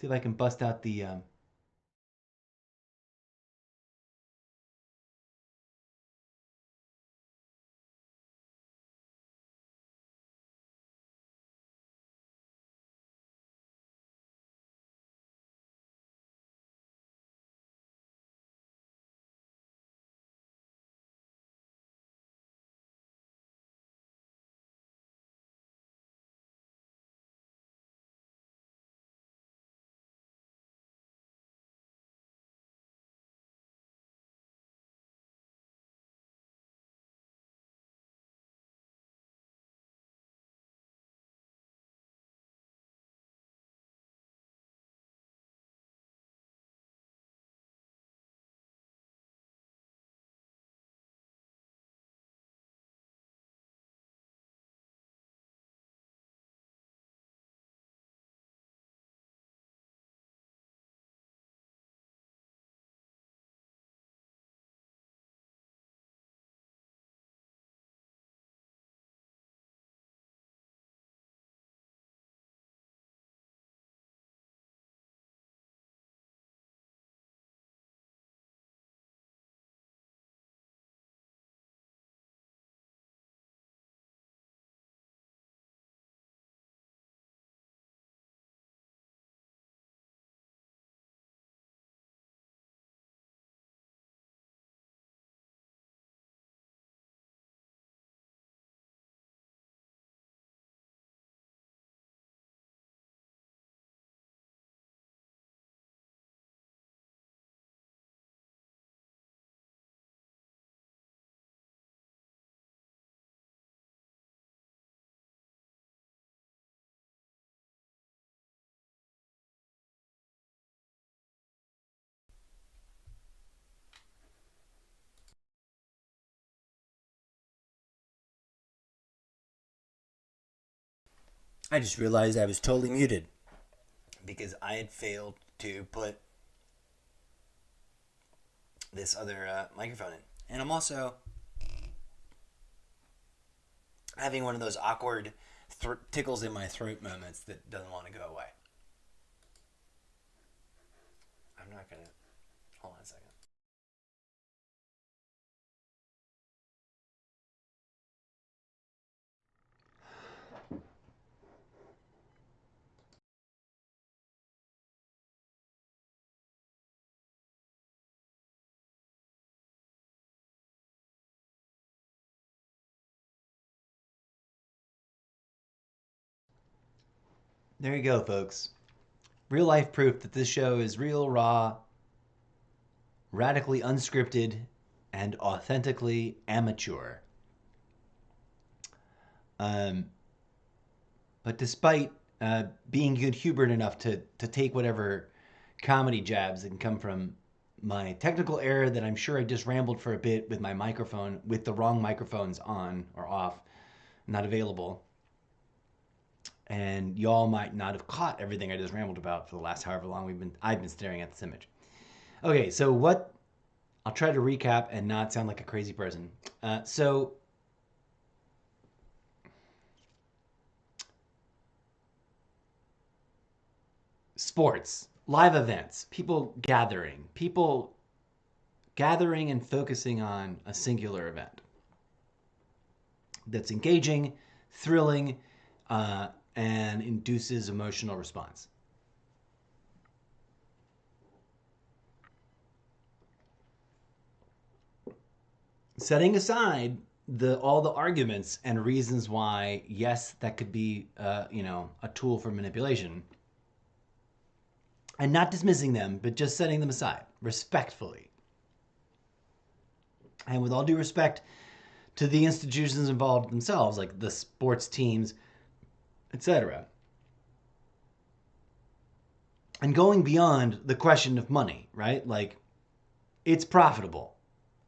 see if I can bust out the... I just realized I was totally muted because I had failed to put this other microphone in. And I'm also having one of those awkward tickles in my throat moments that doesn't want to go away. I'm not going to... Hold on a second. There you go, folks. Real life proof that this show is real, raw, radically unscripted, and authentically amateur. But despite being good-humored enough to take whatever comedy jabs that can come from my technical error that I'm sure I just rambled for a bit with my microphone, with the wrong microphones on or off, not available. And y'all might not have caught everything I just rambled about for the last however long I've been staring at this image. Okay, so I'll try to recap and not sound like a crazy person. Sports, live events, people gathering, people gathering and focusing on a singular event that's engaging, thrilling, and induces emotional response. Setting aside all the arguments and reasons why, yes, that could be a tool for manipulation, and not dismissing them, but just setting them aside respectfully, and with all due respect to the institutions involved themselves, like the sports teams, etc. And going beyond the question of money, right? Like, it's profitable.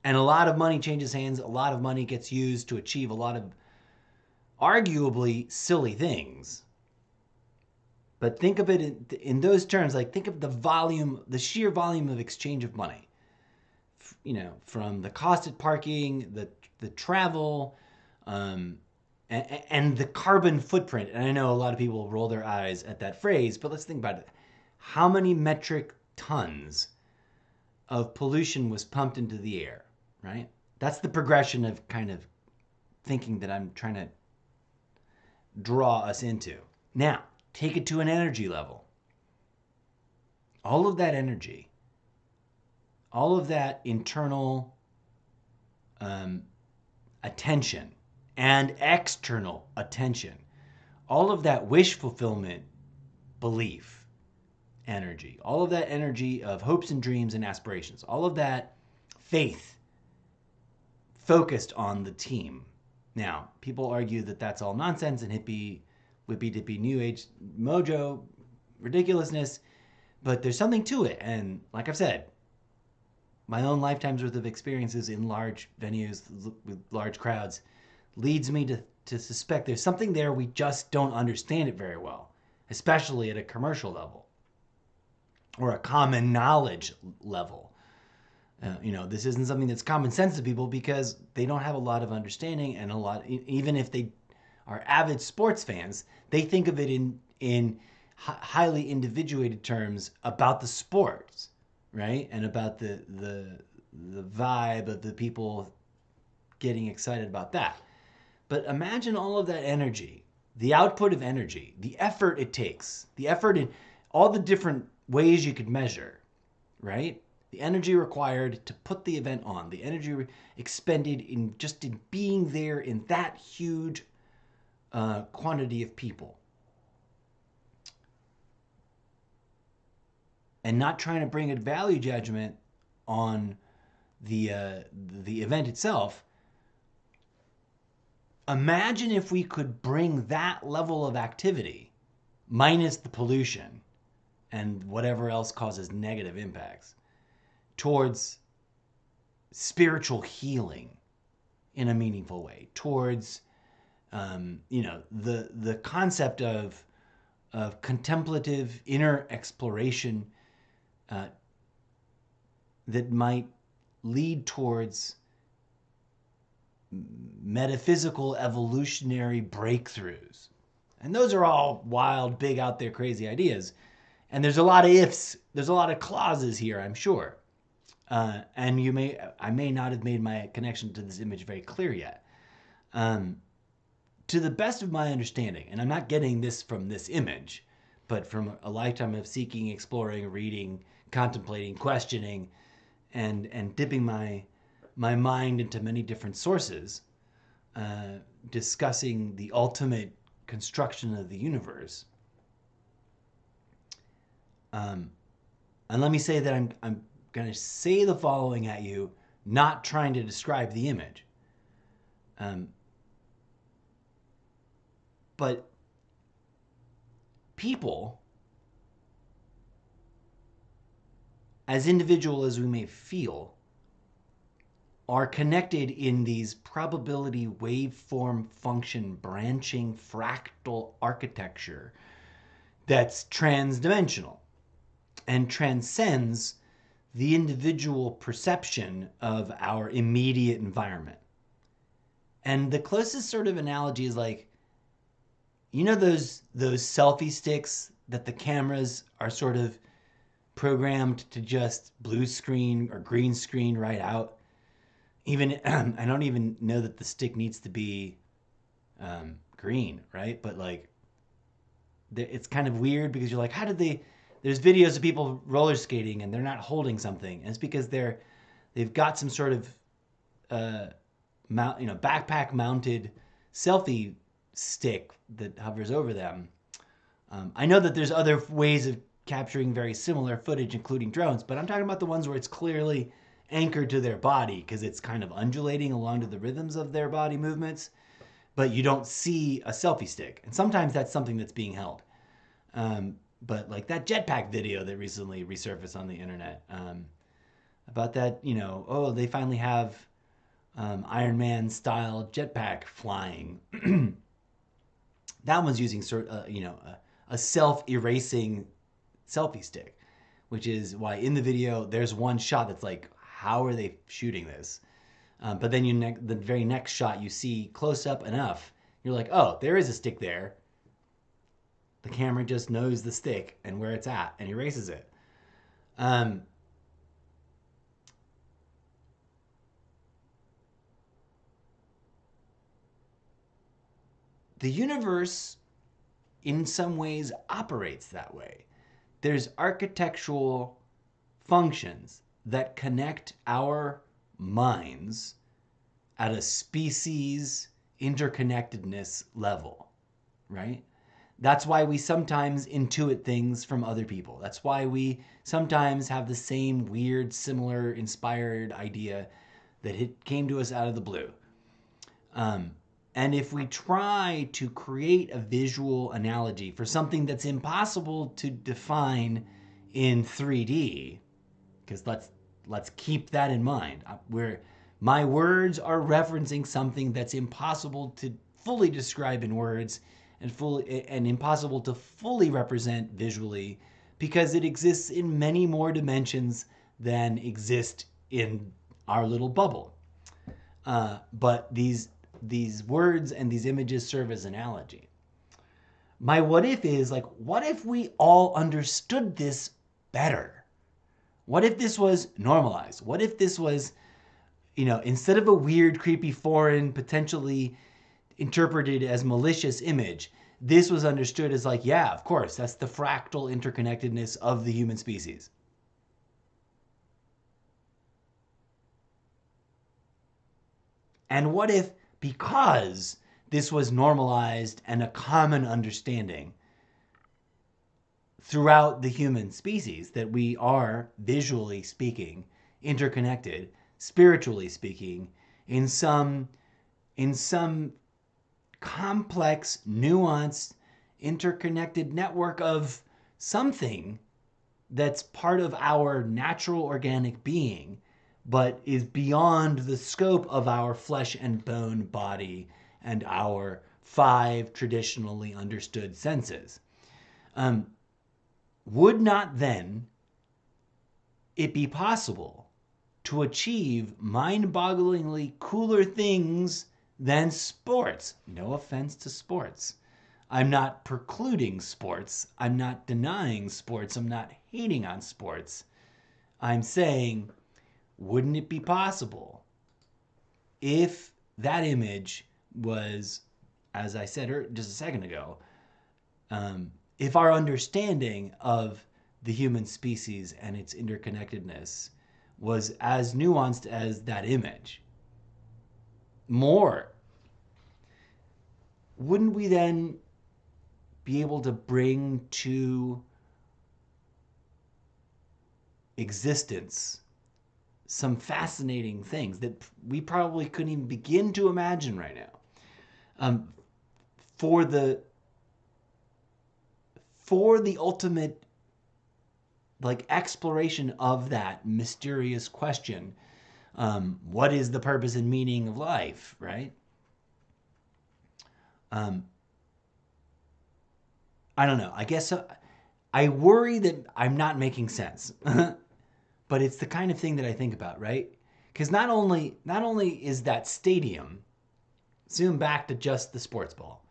And a lot of money changes hands. A lot of money gets used to achieve a lot of arguably silly things. But think of it in those terms. Like, think of the volume, the sheer volume of exchange of money. From the cost of parking, the travel, and the carbon footprint. And I know a lot of people roll their eyes at that phrase, but let's think about it. How many metric tons of pollution was pumped into the air, right? That's the progression of kind of thinking that I'm trying to draw us into. Now, take it to an energy level. All of that energy, all of that internal attention and external attention, all of that wish fulfillment belief energy, all of that energy of hopes and dreams and aspirations, all of that faith focused on the team. Now, people argue that that's all nonsense and hippie, whippy dippy, new age mojo ridiculousness, but there's something to it. And like I've said, my own lifetime's worth of experiences in large venues with large crowds leads me to suspect there's something there. We just don't understand it very well, especially at a commercial level or a common knowledge level. This isn't something that's common sense to people because they don't have a lot of understanding, and even if they are avid sports fans, they think of it in highly individuated terms about the sports, right? And about the vibe of the people getting excited about that. But imagine all of that energy, the output of energy, the effort it takes, the effort in all the different ways you could measure, right? The energy required to put the event on, the energy expended in being there in that huge quantity of people. And not trying to bring a value judgment on the event itself. Imagine if we could bring that level of activity, minus the pollution and whatever else causes negative impacts, towards spiritual healing in a meaningful way, towards the concept of contemplative inner exploration that might lead towards metaphysical evolutionary breakthroughs. And those are all wild, big, out there, crazy ideas. And there's a lot of ifs, there's a lot of clauses here, I'm sure. And I may not have made my connection to this image very clear yet. To the best of my understanding, and I'm not getting this from this image, but from a lifetime of seeking, exploring, reading, contemplating, questioning, and dipping my mind into many different sources, discussing the ultimate construction of the universe. And let me say that I'm going to say the following at you, not trying to describe the image. But people, as individual as we may feel, are connected in these probability waveform function branching fractal architecture that's transdimensional and transcends the individual perception of our immediate environment. And the closest sort of analogy is like, those selfie sticks that the cameras are sort of programmed to just blue screen or green screen right out. Even I don't even know that the stick needs to be green, right? But like, it's kind of weird because you're like, how did they? There's videos of people roller skating and they're not holding something, and it's because they've got some sort of backpack mounted selfie stick that hovers over them. I know that there's other ways of capturing very similar footage, including drones, but I'm talking about the ones where it's clearly anchored to their body because it's kind of undulating along to the rhythms of their body movements, but you don't see a selfie stick. And sometimes that's something that's being held. But like that jetpack video that recently resurfaced on the internet about that, they finally have Iron Man style jetpack flying. That one's using a self-erasing selfie stick, which is why in the video there's one shot that's like, how are they shooting this? But then the very next shot you see close up enough, you're like, oh, there is a stick there. The camera just knows the stick and where it's at and erases it. The universe in some ways operates that way. There's architectural functions that connect our minds at a species interconnectedness level, right? That's why we sometimes intuit things from other people. That's why we sometimes have the same weird, similar, inspired idea that came to us out of the blue. And if we try to create a visual analogy for something that's impossible to define in 3D, because let's keep that in mind, where my words are referencing something that's impossible to fully describe in words and impossible to fully represent visually, because it exists in many more dimensions than exist in our little bubble. But these words and these images serve as analogy. My what if is like, what if we all understood this better? What if this was normalized? What if this was, instead of a weird, creepy, foreign, potentially interpreted as malicious image, this was understood as like, yeah, of course, that's the fractal interconnectedness of the human species. And what if, because this was normalized and a common understanding throughout the human species, that we are, visually speaking, interconnected, spiritually speaking, in some complex, nuanced, interconnected network of something that's part of our natural organic being, but is beyond the scope of our flesh and bone body and our 5 traditionally understood senses. Would not then it be possible to achieve mind-bogglingly cooler things than sports? No offense to sports. I'm not precluding sports. I'm not denying sports. I'm not hating on sports. I'm saying, wouldn't it be possible if that image was, as I said just a second ago, if our understanding of the human species and its interconnectedness was as nuanced as that image, more, wouldn't we then be able to bring to existence some fascinating things that we probably couldn't even begin to imagine right now? For the ultimate exploration of that mysterious question, what is the purpose and meaning of life, right? I don't know. I guess I worry that I'm not making sense, but it's the kind of thing that I think about, right? Because not only is that stadium, zoom back to just the sports ball,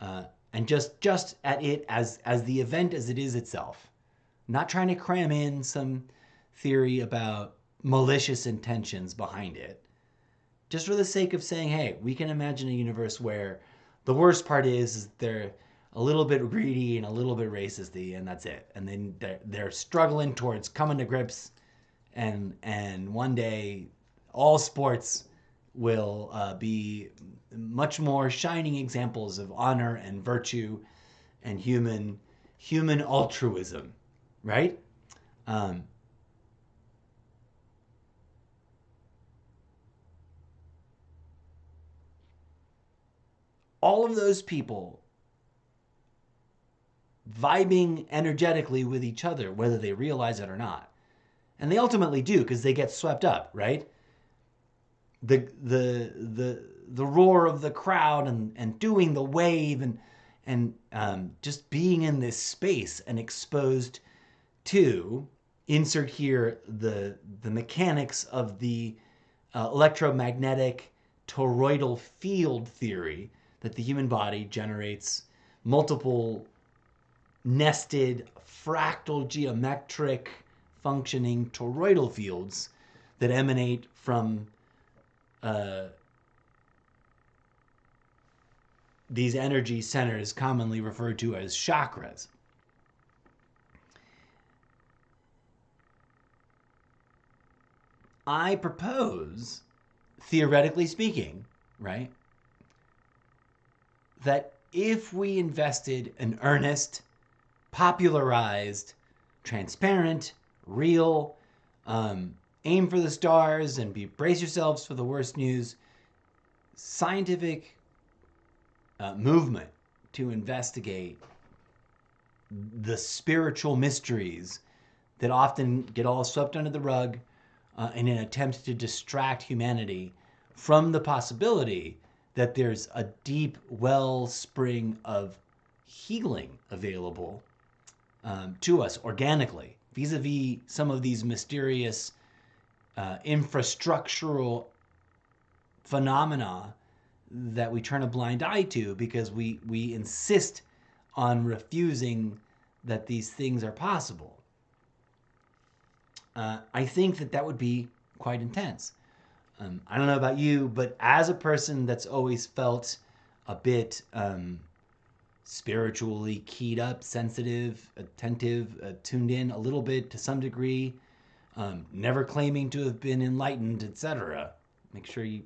and just at it as the event as it is itself, not trying to cram in some theory about malicious intentions behind it. Just for the sake of saying, hey, we can imagine a universe where the worst part is they're a little bit greedy and a little bit racisty, and that's it. And then they're struggling towards coming to grips, and one day all sports will be much more shining examples of honor and virtue and human altruism, right? All of those people vibing energetically with each other, whether they realize it or not. And they ultimately do, because they get swept up, right? The roar of the crowd and doing the wave and just being in this space and exposed to, insert here the mechanics of the electromagnetic toroidal field theory that the human body generates multiple nested fractal geometric functioning toroidal fields that emanate from these energy centers commonly referred to as chakras. I propose, theoretically speaking, right, that if we invested an earnest, popularized, transparent, real, aim for the stars and brace yourselves for the worst news, scientific movement to investigate the spiritual mysteries that often get all swept under the rug in an attempt to distract humanity from the possibility that there's a deep wellspring of healing available to us organically, vis-a-vis some of these mysterious infrastructural phenomena that we turn a blind eye to because we insist on refusing that these things are possible. I think that would be quite intense. I don't know about you, but as a person that's always felt a bit spiritually keyed up, sensitive, attentive, tuned in a little bit to some degree, never claiming to have been enlightened, etc. Make sure you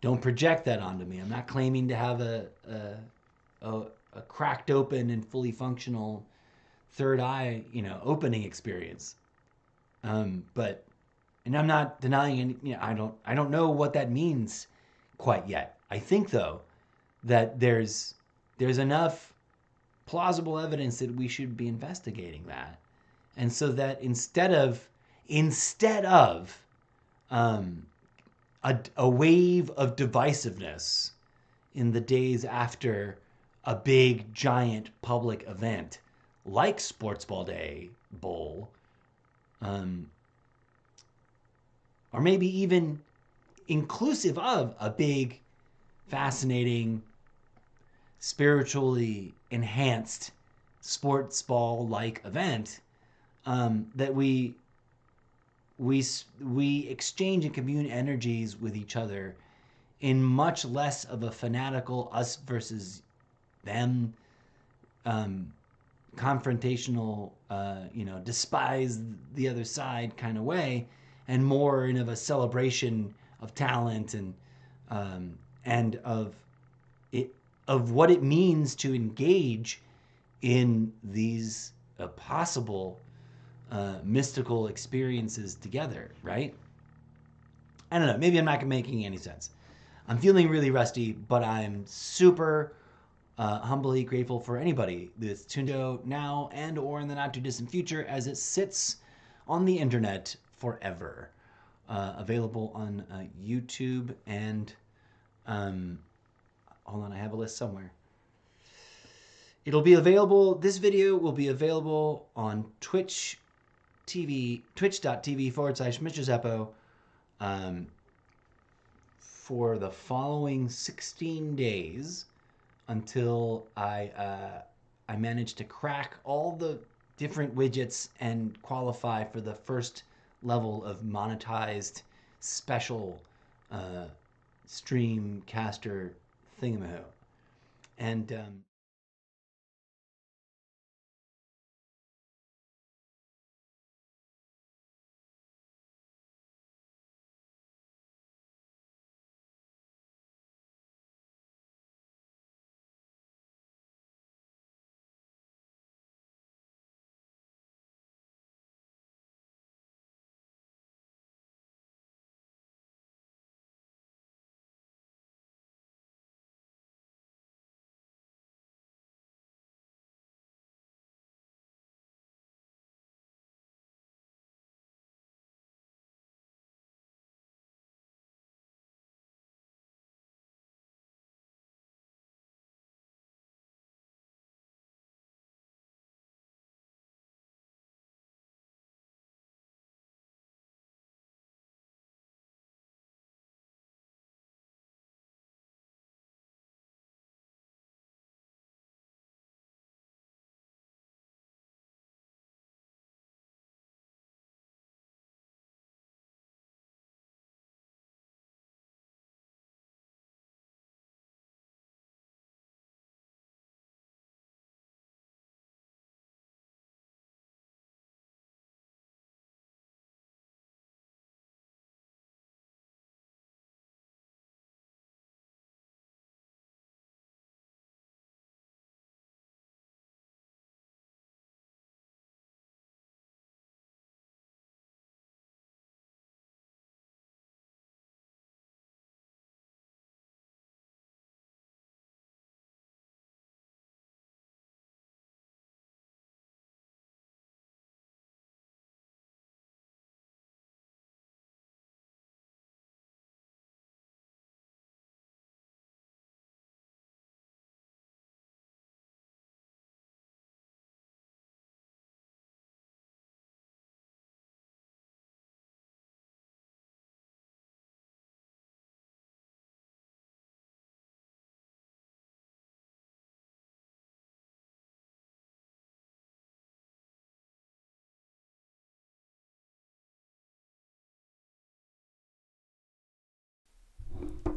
don't project that onto me. I'm not claiming to have a cracked open and fully functional third eye, opening experience. But I'm not denying any, I don't know what that means quite yet. I think though that there's enough plausible evidence that we should be investigating that. And so that instead of a wave of divisiveness in the days after a big giant public event like Sports Ball Day Bowl, or maybe even inclusive of a big, fascinating, spiritually enhanced sports ball-like event, that we exchange and commune energies with each other in much less of a fanatical us versus them, confrontational, despise the other side kind of way, and more in of a celebration of talent and of what it means to engage in these possible mystical experiences together, right? I don't know. Maybe I'm not making any sense. I'm feeling really rusty, but I'm super humbly grateful for anybody that's tuned out now and or in the not too distant future, as it sits on the internet forever. Available on YouTube and hold on, I have a list somewhere. It'll be available. This video will be available on twitch.tv /MrZeppo for the following 16 days until I manage to crack all the different widgets and qualify for the first level of monetized special Streamcaster thingamaho. And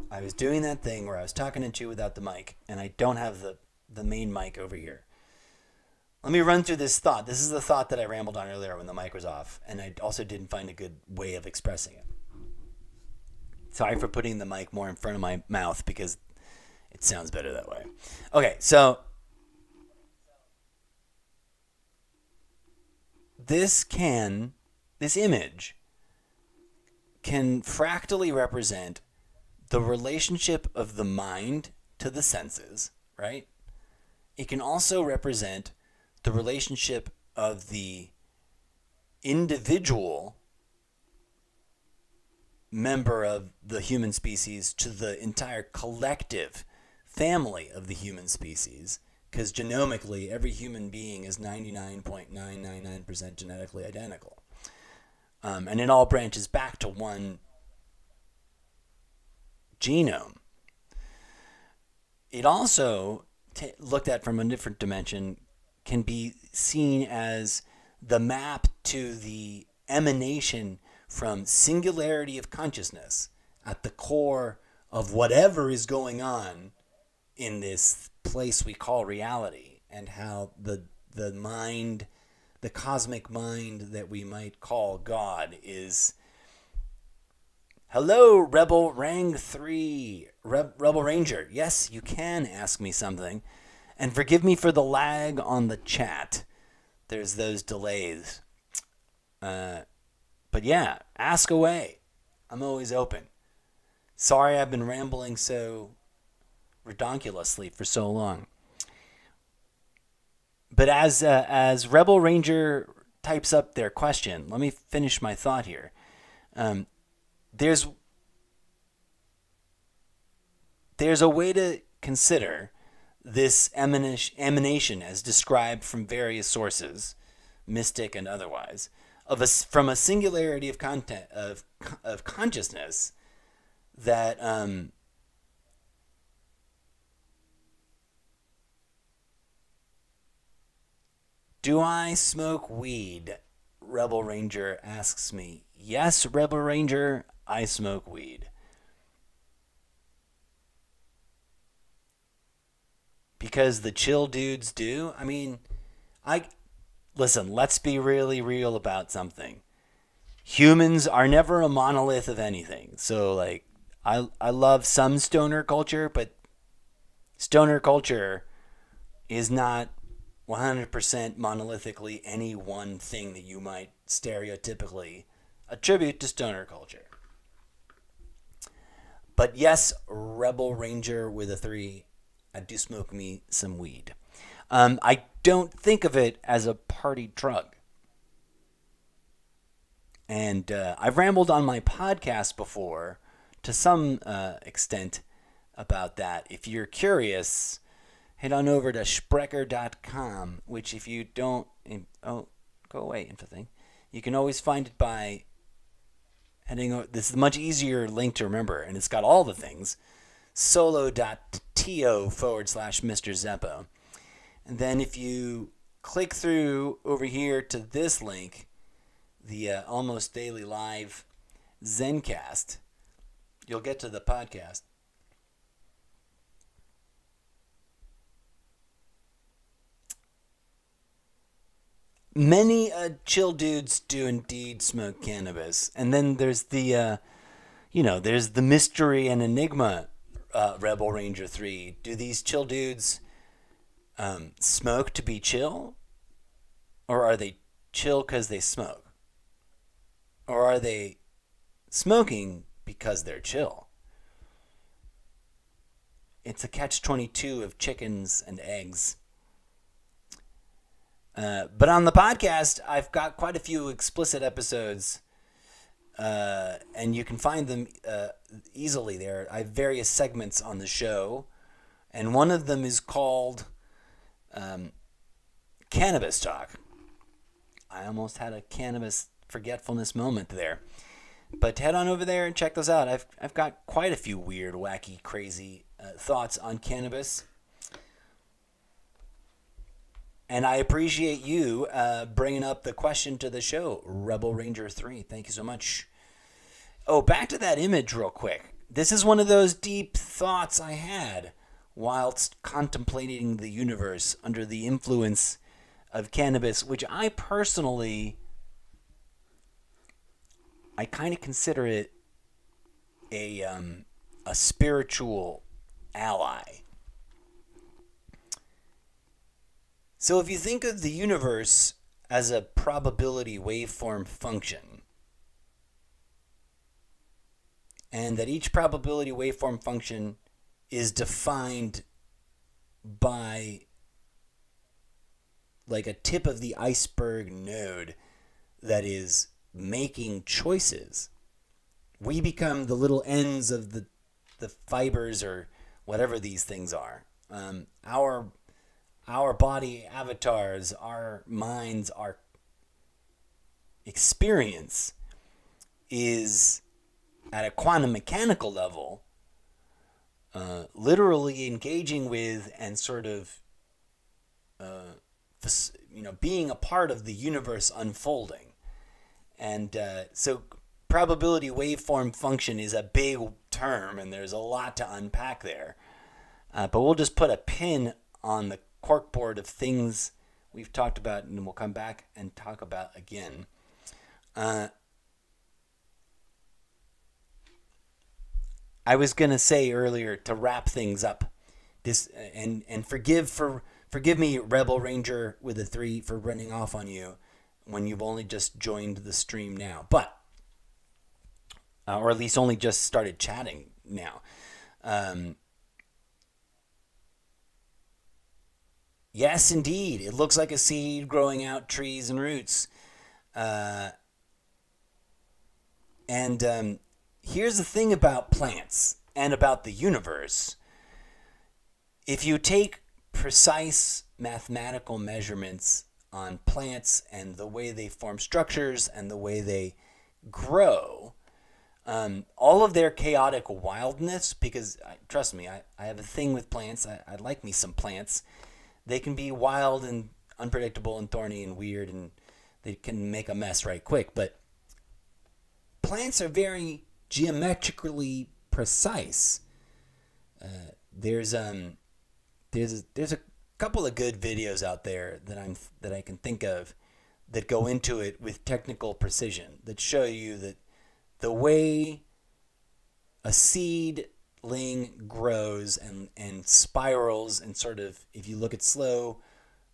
I was doing that thing where I was talking at you without the mic, and I don't have the main mic over here. Let me run through this thought. This is the thought that I rambled on earlier when the mic was off, and I also didn't find a good way of expressing it. Sorry for putting the mic more in front of my mouth because it sounds better that way. Okay, so this image can fractally represent the relationship of the mind to the senses, right? It can also represent the relationship of the individual member of the human species to the entire collective family of the human species, because genomically every human being is 99.999% genetically identical. And it all branches back to one genome. It also, looked at from a different dimension, can be seen as the map to the emanation from singularity of consciousness at the core of whatever is going on in this place we call reality, and how the mind, the cosmic mind that we might call God, is... Hello, Rebel Rang 3, Rebel Ranger. Yes, you can ask me something. And forgive me for the lag on the chat. There's those delays. But yeah, ask away. I'm always open. Sorry I've been rambling so redonkulously for so long. But as Rebel Ranger types up their question, let me finish my thought here. There's a way to consider this emanation as described from various sources, mystic and otherwise, from a singularity of content of consciousness that Do I smoke weed? Rebel Ranger asks me. Yes, Rebel Ranger, I smoke weed. Because the chill dudes do? I mean, listen, let's be really real about something. Humans are never a monolith of anything. So, like, I love some stoner culture, but stoner culture is not 100% monolithically any one thing that you might stereotypically attribute to stoner culture. But yes, Rebel Ranger with a 3, I do smoke me some weed. I don't think of it as a party drug. And I've rambled on my podcast before to some extent about that. If you're curious, head on over to sprecher.com, which if you don't... Oh, go away, info thing. You can always find it by heading over... This is a much easier link to remember, and it's got all the things. Solo.to /MrZeppo. And then if you click through over here to this link, the Almost Daily Live Zencast, you'll get to the podcast. Many chill dudes do indeed smoke cannabis. And then there's the, there's the mystery and enigma, Rebel Ranger 3. Do these chill dudes smoke to be chill? Or are they chill because they smoke? Or are they smoking because they're chill? It's a catch-22 of chickens and eggs. But on the podcast, I've got quite a few explicit episodes, and you can find them easily there. I have various segments on the show, and one of them is called Cannabis Talk. I almost had a cannabis forgetfulness moment there. But head on over there and check those out. I've got quite a few weird, wacky, crazy thoughts on cannabis. And I appreciate you bringing up the question to the show, Rebel Ranger 3. Thank you so much. Oh, back to that image real quick. This is one of those deep thoughts I had whilst contemplating the universe under the influence of cannabis, which I personally, I kind of consider it a spiritual ally. So if you think of the universe as a probability waveform function, and that each probability waveform function is defined by like a tip of the iceberg node that is making choices, we become the little ends of the fibers or whatever these things are. Our body avatars, our minds, our experience is at a quantum mechanical level, literally engaging with and sort of, being a part of the universe unfolding. And so probability waveform function is a big term, and there's a lot to unpack there. But we'll just put a pin on the corkboard of things we've talked about, and we'll come back and talk about again. I was gonna say earlier to wrap things up, this and forgive me, Rebel Ranger with a 3, for running off on you when you've only just joined the stream now, but or at least only just started chatting now. Yes, indeed. It looks like a seed growing out trees and roots. And here's the thing about plants and about the universe. If you take precise mathematical measurements on plants and the way they form structures and the way they grow, all of their chaotic wildness, because trust me, I have a thing with plants. I like me some plants. They can be wild and unpredictable and thorny and weird, and they can make a mess right quick. But plants are very geometrically precise. There's a couple of good videos out there that I can think of that go into it with technical precision, that show you that the way a seedling grows and spirals, and sort of, if you look at slow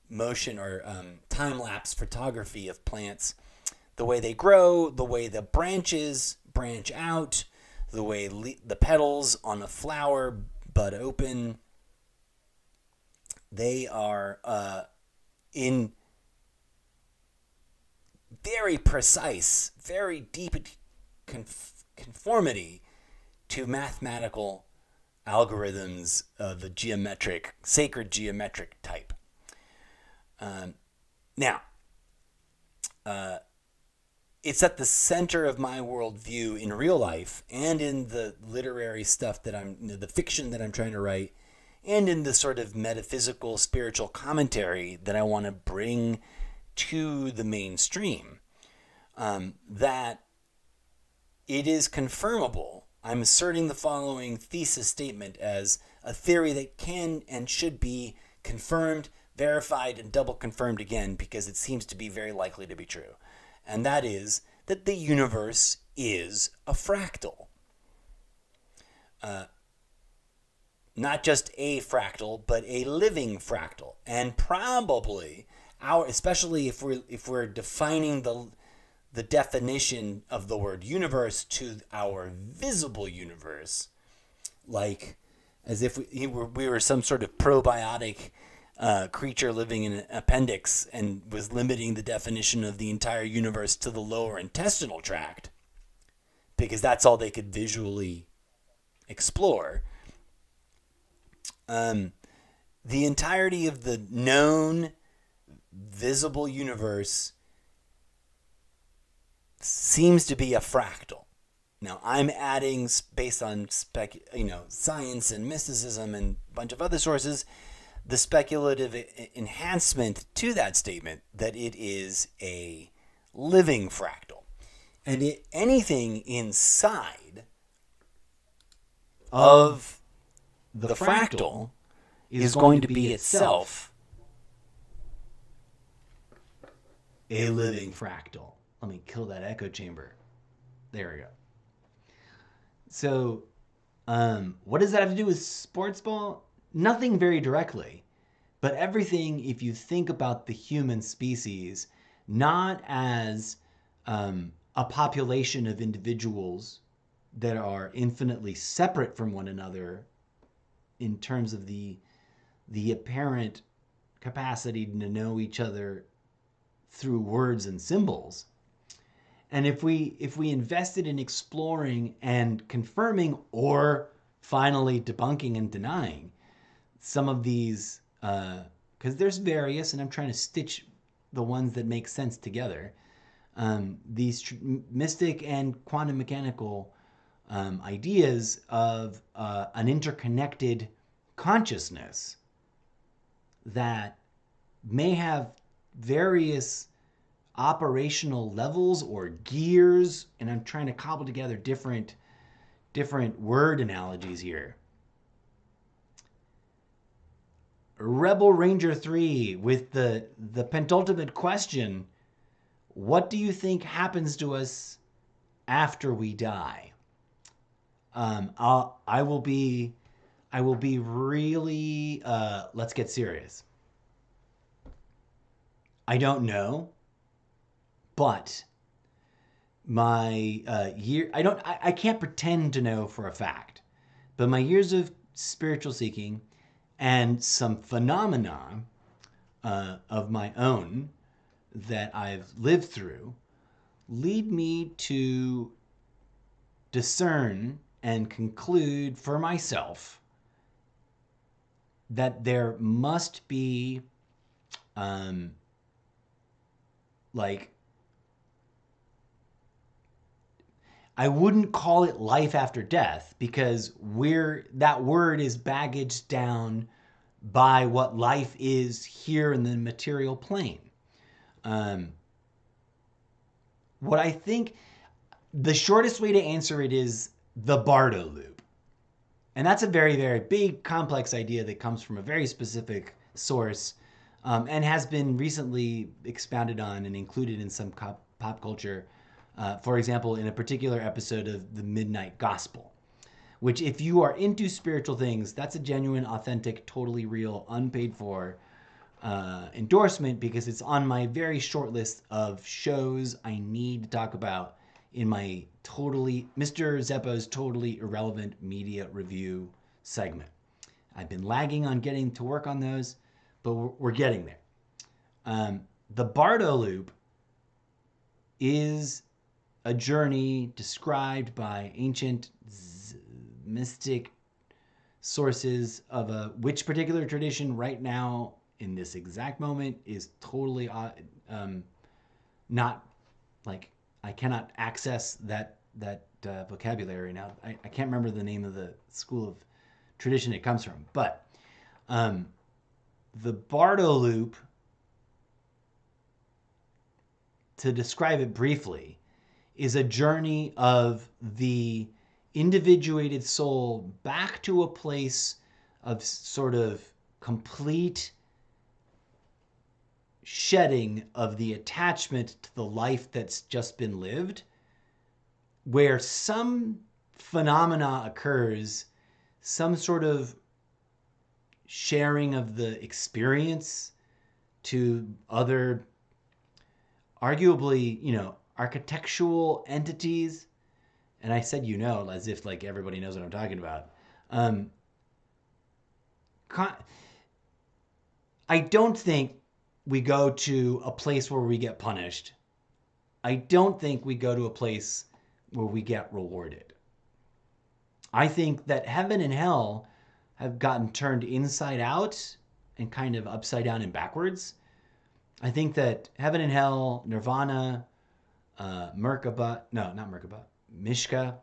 motion or time-lapse photography of plants, the way they grow, the way the branches branch out, the way the petals on a flower bud open, they are in very precise, very deep conformity to mathematical algorithms of a sacred geometric type. Now, it's at the center of my worldview in real life, and in the literary stuff the fiction that I'm trying to write, and in the sort of metaphysical, spiritual commentary that I want to bring to the mainstream, that it is confirmable. I'm asserting the following thesis statement as a theory that can and should be confirmed, verified, and double confirmed again, because it seems to be very likely to be true. And that is that the universe is a fractal. Not just a fractal, but a living fractal. And probably especially if we're defining the definition of the word universe to our visible universe, like as if we were some sort of probiotic creature living in an appendix and was limiting the definition of the entire universe to the lower intestinal tract, because that's all they could visually explore. The entirety of the known visible universe seems to be a fractal. Now, I'm adding, based on science and mysticism and a bunch of other sources, the speculative enhancement to that statement that it is a living fractal. And anything inside of the fractal is going to be itself a living fractal. Let me kill that echo chamber. There we go. So, what does that have to do with sports ball? Nothing very directly, but everything, if you think about the human species, not as a population of individuals that are infinitely separate from one another in terms of the apparent capacity to know each other through words and symbols. And if we invested in exploring and confirming, or finally debunking and denying some of these, because there's various, and I'm trying to stitch the ones that make sense together, these mystic and quantum mechanical ideas of an interconnected consciousness that may have various operational levels or gears, and I'm trying to cobble together different word analogies here. Rebel Ranger 3 with the penultimate question: what do you think happens to us after we die? I will be really let's get serious. I don't know, but my I can't pretend to know for a fact, but my years of spiritual seeking and some phenomena of my own that I've lived through lead me to discern and conclude for myself that there must be I wouldn't call it life after death, because that word is baggaged down by what life is here in the material plane. What I think the shortest way to answer it is the Bardo loop. And that's a very, very big, complex idea that comes from a very specific source, and has been recently expounded on and included in some pop culture. For example, in a particular episode of The Midnight Gospel, which, if you are into spiritual things, that's a genuine, authentic, totally real, unpaid for endorsement, because it's on my very short list of shows I need to talk about in my Mr. Zeppo's totally irrelevant media review segment. I've been lagging on getting to work on those, but we're getting there. The Bardo loop is a journey described by ancient mystic sources of which particular tradition right now in this exact moment is totally not, like, I cannot access that vocabulary now. I can't remember the name of the school of tradition it comes from, but the Bardo loop, to describe it briefly, is a journey of the individuated soul back to a place of sort of complete shedding of the attachment to the life that's just been lived, where some phenomena occurs, some sort of sharing of the experience to other, arguably, architectural entities. And I said, as if like everybody knows what I'm talking about. I don't think we go to a place where we get punished. I don't think we go to a place where we get rewarded. I think that heaven and hell have gotten turned inside out and kind of upside down and backwards. I think that heaven and hell, nirvana, Mishka,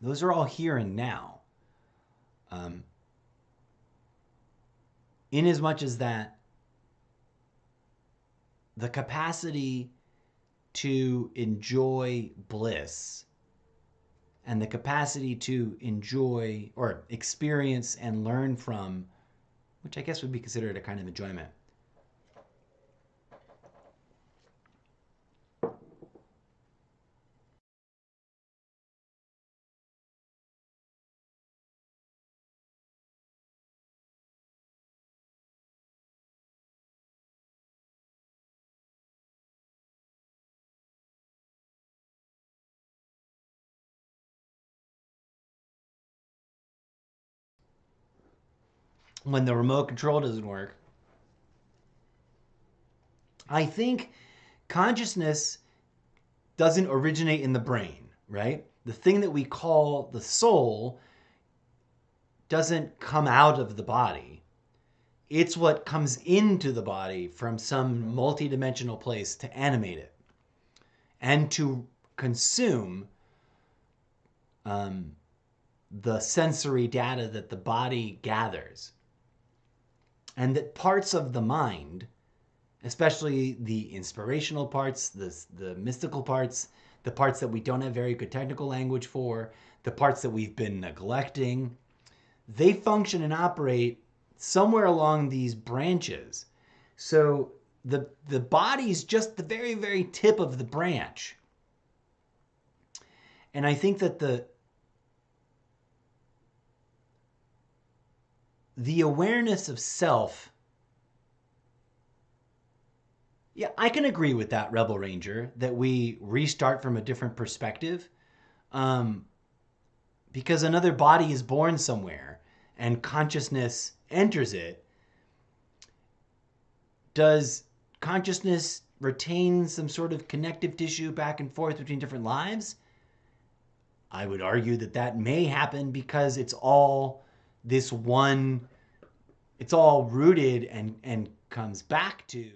those are all here and now. In as much as that, the capacity to enjoy bliss and the capacity to enjoy or experience and learn from, which I guess would be considered a kind of enjoyment, when the remote control doesn't work, I think consciousness doesn't originate in the brain, right? The thing that we call the soul doesn't come out of the body. It's what comes into the body from some multidimensional place to animate it and to consume the sensory data that the body gathers. And that parts of the mind, especially the inspirational parts, the mystical parts, the parts that we don't have very good technical language for, the parts that we've been neglecting, they function and operate somewhere along these branches. So the body's just the very, very tip of the branch. And I think that the awareness of self, yeah, I can agree with that, Rebel Ranger, that we restart from a different perspective, because another body is born somewhere and consciousness enters it. Does consciousness retain some sort of connective tissue back and forth between different lives? I would argue that may happen because it's all this one, it's all rooted and comes back to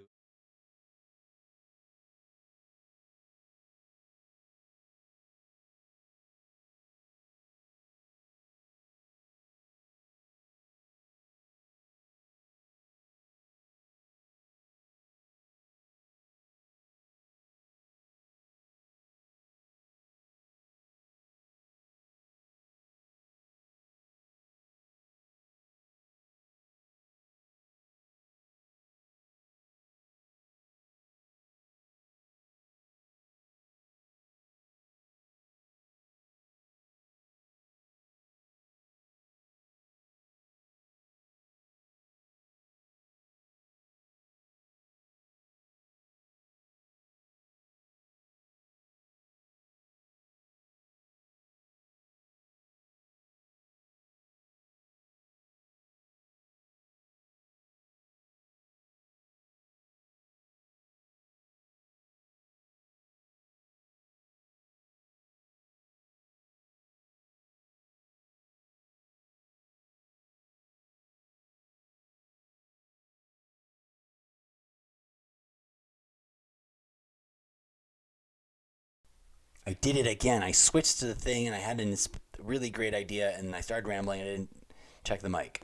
I did it again. I switched to the thing, and I had a really great idea, and I started rambling. I didn't check the mic.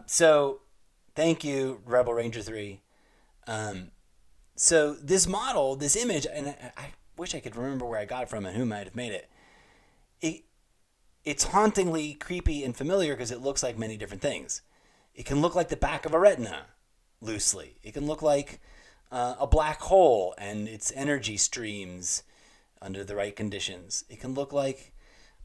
So thank you, Rebel Ranger 3. So this model, this image, and I wish I could remember where I got it from and who might have made it. It's hauntingly creepy and familiar because it looks like many different things. It can look like the back of a retina, loosely. It can look like a black hole and its energy streams under the right conditions. It can look like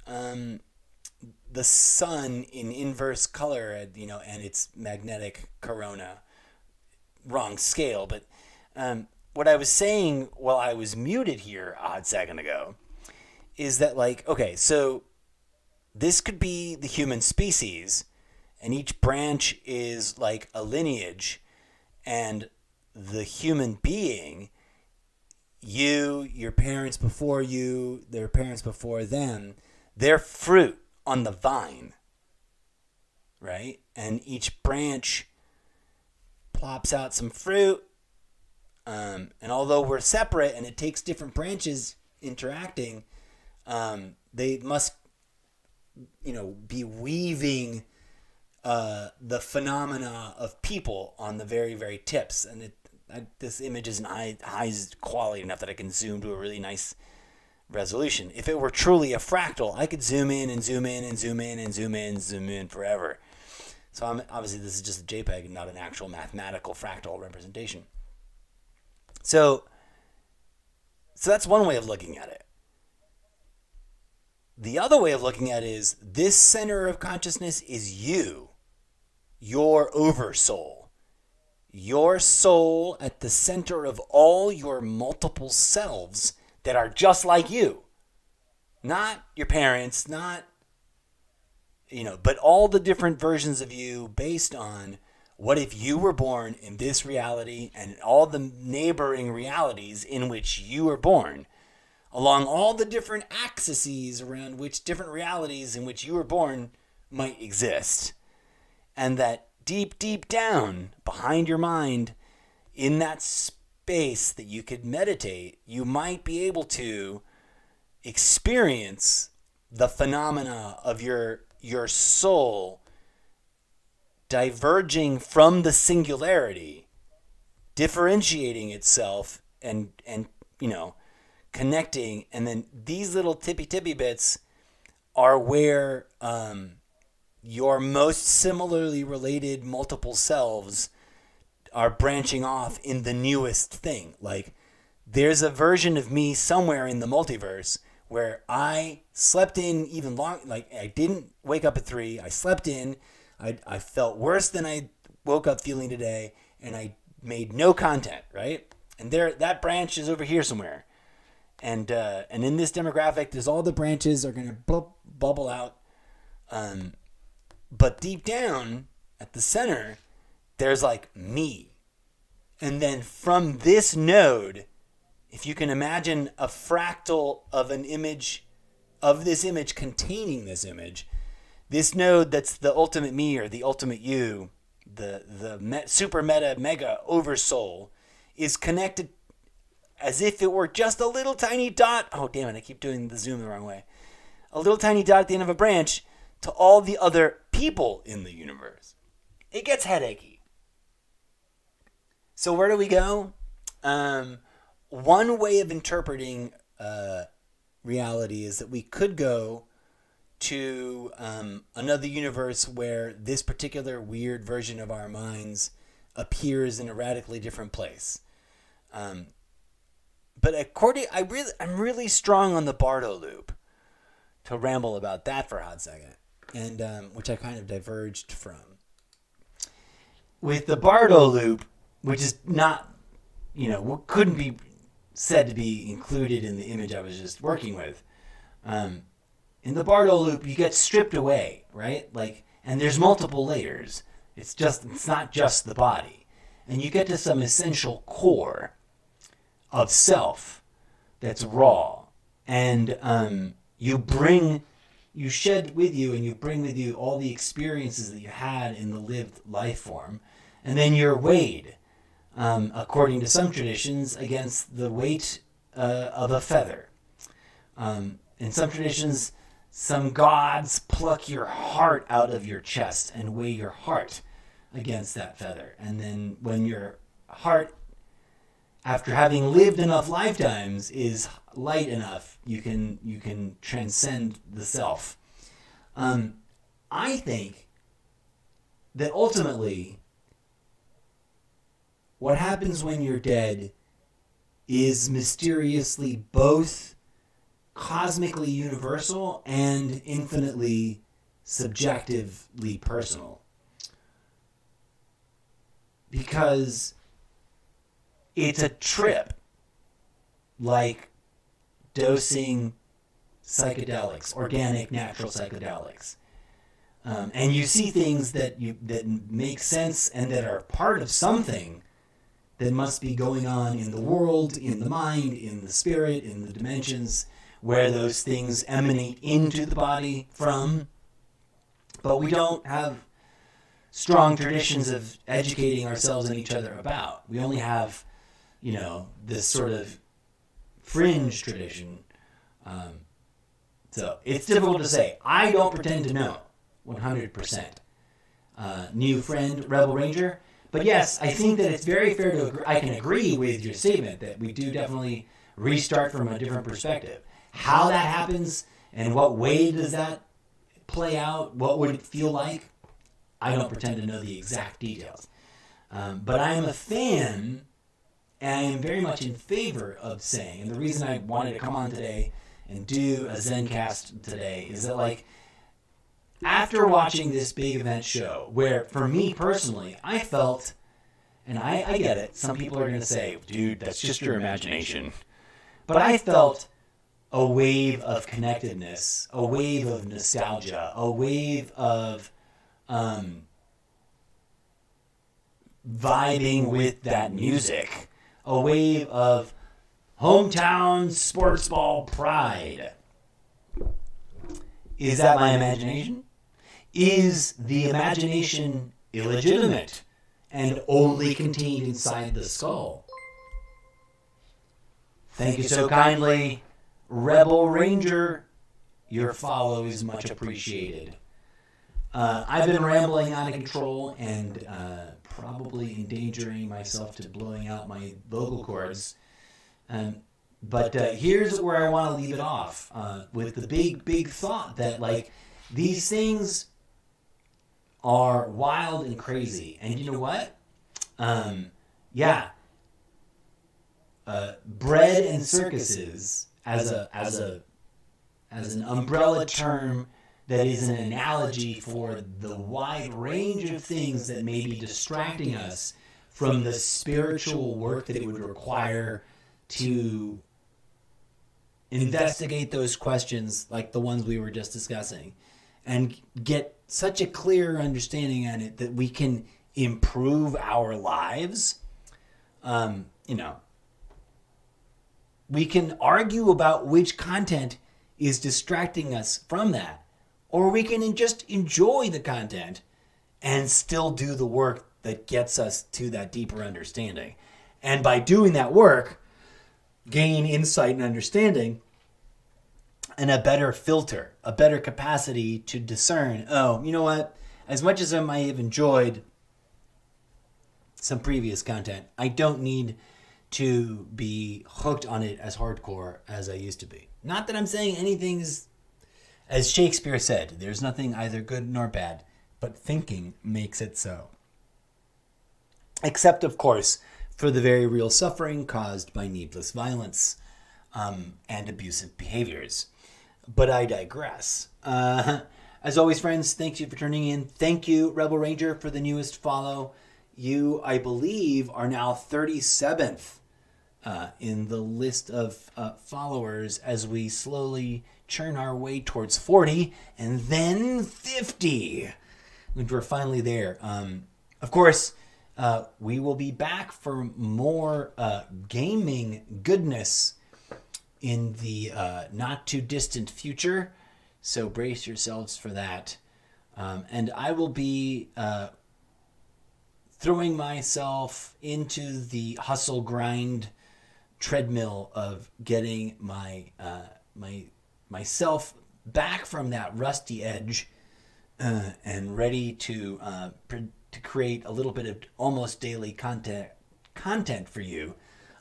the sun in inverse color, and its magnetic corona. Wrong scale, but what I was saying while I was muted here a hot second ago is that, okay, so this could be the human species, and each branch is like a lineage, and the human being, you, your parents before you, their parents before them, they're fruit on the vine, right? And each branch plops out some fruit, and although we're separate and it takes different branches interacting, they must, be weaving the phenomena of people on the very, very tips. And this image isn't high quality enough that I can zoom to a really nice resolution. If it were truly a fractal, I could zoom in and zoom in and zoom in and zoom in and zoom in forever. So obviously this is just a JPEG and not an actual mathematical fractal representation. So that's one way of looking at it. The other way of looking at it is this center of consciousness is you, your oversoul. Your soul at the center of all your multiple selves that are just like you. Not your parents, not, but all the different versions of you based on what if you were born in this reality and all the neighboring realities in which you were born, along all the different axes around which different realities in which you were born might exist. And that deep, deep down behind your mind, in that space that you could meditate, you might be able to experience the phenomena of your soul diverging from the singularity, differentiating itself and connecting. And then these little tippy bits are where your most similarly related multiple selves are branching off in the newest thing. Like, there's a version of me somewhere in the multiverse where I slept in even long, like I didn't wake up at 3, I slept in, I felt worse than I woke up feeling today, and I made no content, right? And that branch is over here somewhere. And in this demographic, there's all the branches are going to bubble out. But deep down at the center, there's like me. And then from this node, if you can imagine a fractal of an image, of this image containing this image, this node that's the ultimate me or the ultimate you, the super meta mega oversoul, is connected as if it were just a little tiny dot. Oh, damn it, I keep doing the zoom the wrong way. A little tiny dot at the end of a branch to all the other people in the universe. It gets headachy. So where do we go? One way of interpreting reality is that we could go to another universe where this particular weird version of our minds appears in a radically different place. But I'm really strong on the Bardo loop, to ramble about that for a hot second, and which I kind of diverged from. With the Bardo loop, which is not, couldn't be said to be included in the image I was just working with. In the Bardo loop, you get stripped away, right? And there's multiple layers. It's not just the body. And you get to some essential core of self that's raw. And you shed with you and you bring with you all the experiences that you had in the lived life form. And then you're weighed, according to some traditions, against the weight of a feather. In some traditions, some gods pluck your heart out of your chest and weigh your heart against that feather. And then when your heart, after having lived enough lifetimes, is light enough, you can transcend the self. I think that ultimately what happens when you're dead is mysteriously both cosmically universal and infinitely subjectively personal. Because it's a trip, like dosing psychedelics, organic, natural psychedelics. And you see things that make sense and that are part of something that must be going on in the world, in the mind, in the spirit, in the dimensions, where those things emanate into the body from. But we don't have strong traditions of educating ourselves and each other about. We only have, this sort of fringe tradition. So it's difficult to say. I don't pretend to know 100%. New friend, Rebel Ranger. But yes, I think that it's very fair to agree. I can agree with your statement that we do definitely restart from a different perspective. How that happens and what way does that play out, what would it feel like, I don't pretend to know the exact details. But I am a fan, and I am very much in favor of saying, and the reason I wanted to come on today and do a Zencast today is that, after watching this big event show, where for me personally, I felt, and I get it, some people are going to say, dude, that's just your imagination. But I felt a wave of connectedness, a wave of nostalgia, a wave of vibing with that music, a wave of hometown sports ball pride. Is that my imagination? Is the imagination illegitimate and only contained inside the skull? Thank you so kindly, Rebel Ranger. Your follow is much appreciated. I've been rambling out of control and probably endangering myself to blowing out my vocal cords. But here's where I want to leave it off with the big thought that these things are wild and crazy. And you know what? Bread and circuses as an umbrella term that is an analogy for the wide range of things that may be distracting us from the spiritual work that it would require to investigate those questions like the ones we were just discussing and get such a clear understanding on it that we can improve our lives. We can argue about which content is distracting us from that, or we can just enjoy the content and still do the work that gets us to that deeper understanding. And by doing that work, gain insight and understanding and a better filter, a better capacity to discern, oh, you know what? As much as I might have enjoyed some previous content, I don't need to be hooked on it as hardcore as I used to be. Not that I'm saying anything is, as Shakespeare said, there's nothing either good nor bad, but thinking makes it so. Except, of course, for the very real suffering caused by needless violence and abusive behaviors. But I digress. As always, friends, thank you for tuning in. Thank you, Rebel Ranger, for the newest follow. You, I believe, are now 37th in the list of followers as we slowly churn our way towards 40 and then 50. We're finally there. Of course, we will be back for more gaming goodness in the not too distant future. So brace yourselves for that. And I will be throwing myself into the hustle grind treadmill of getting my myself back from that rusty edge and ready to create a little bit of almost daily content for you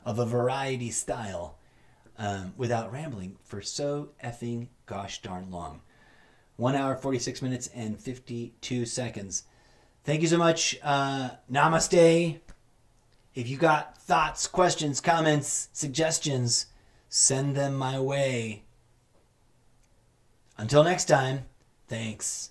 of a variety style without rambling for so effing gosh darn long. 1 hour, 46 minutes, and 52 seconds. Thank you so much. Namaste. If you got thoughts, questions, comments, suggestions, send them my way. Until next time, thanks.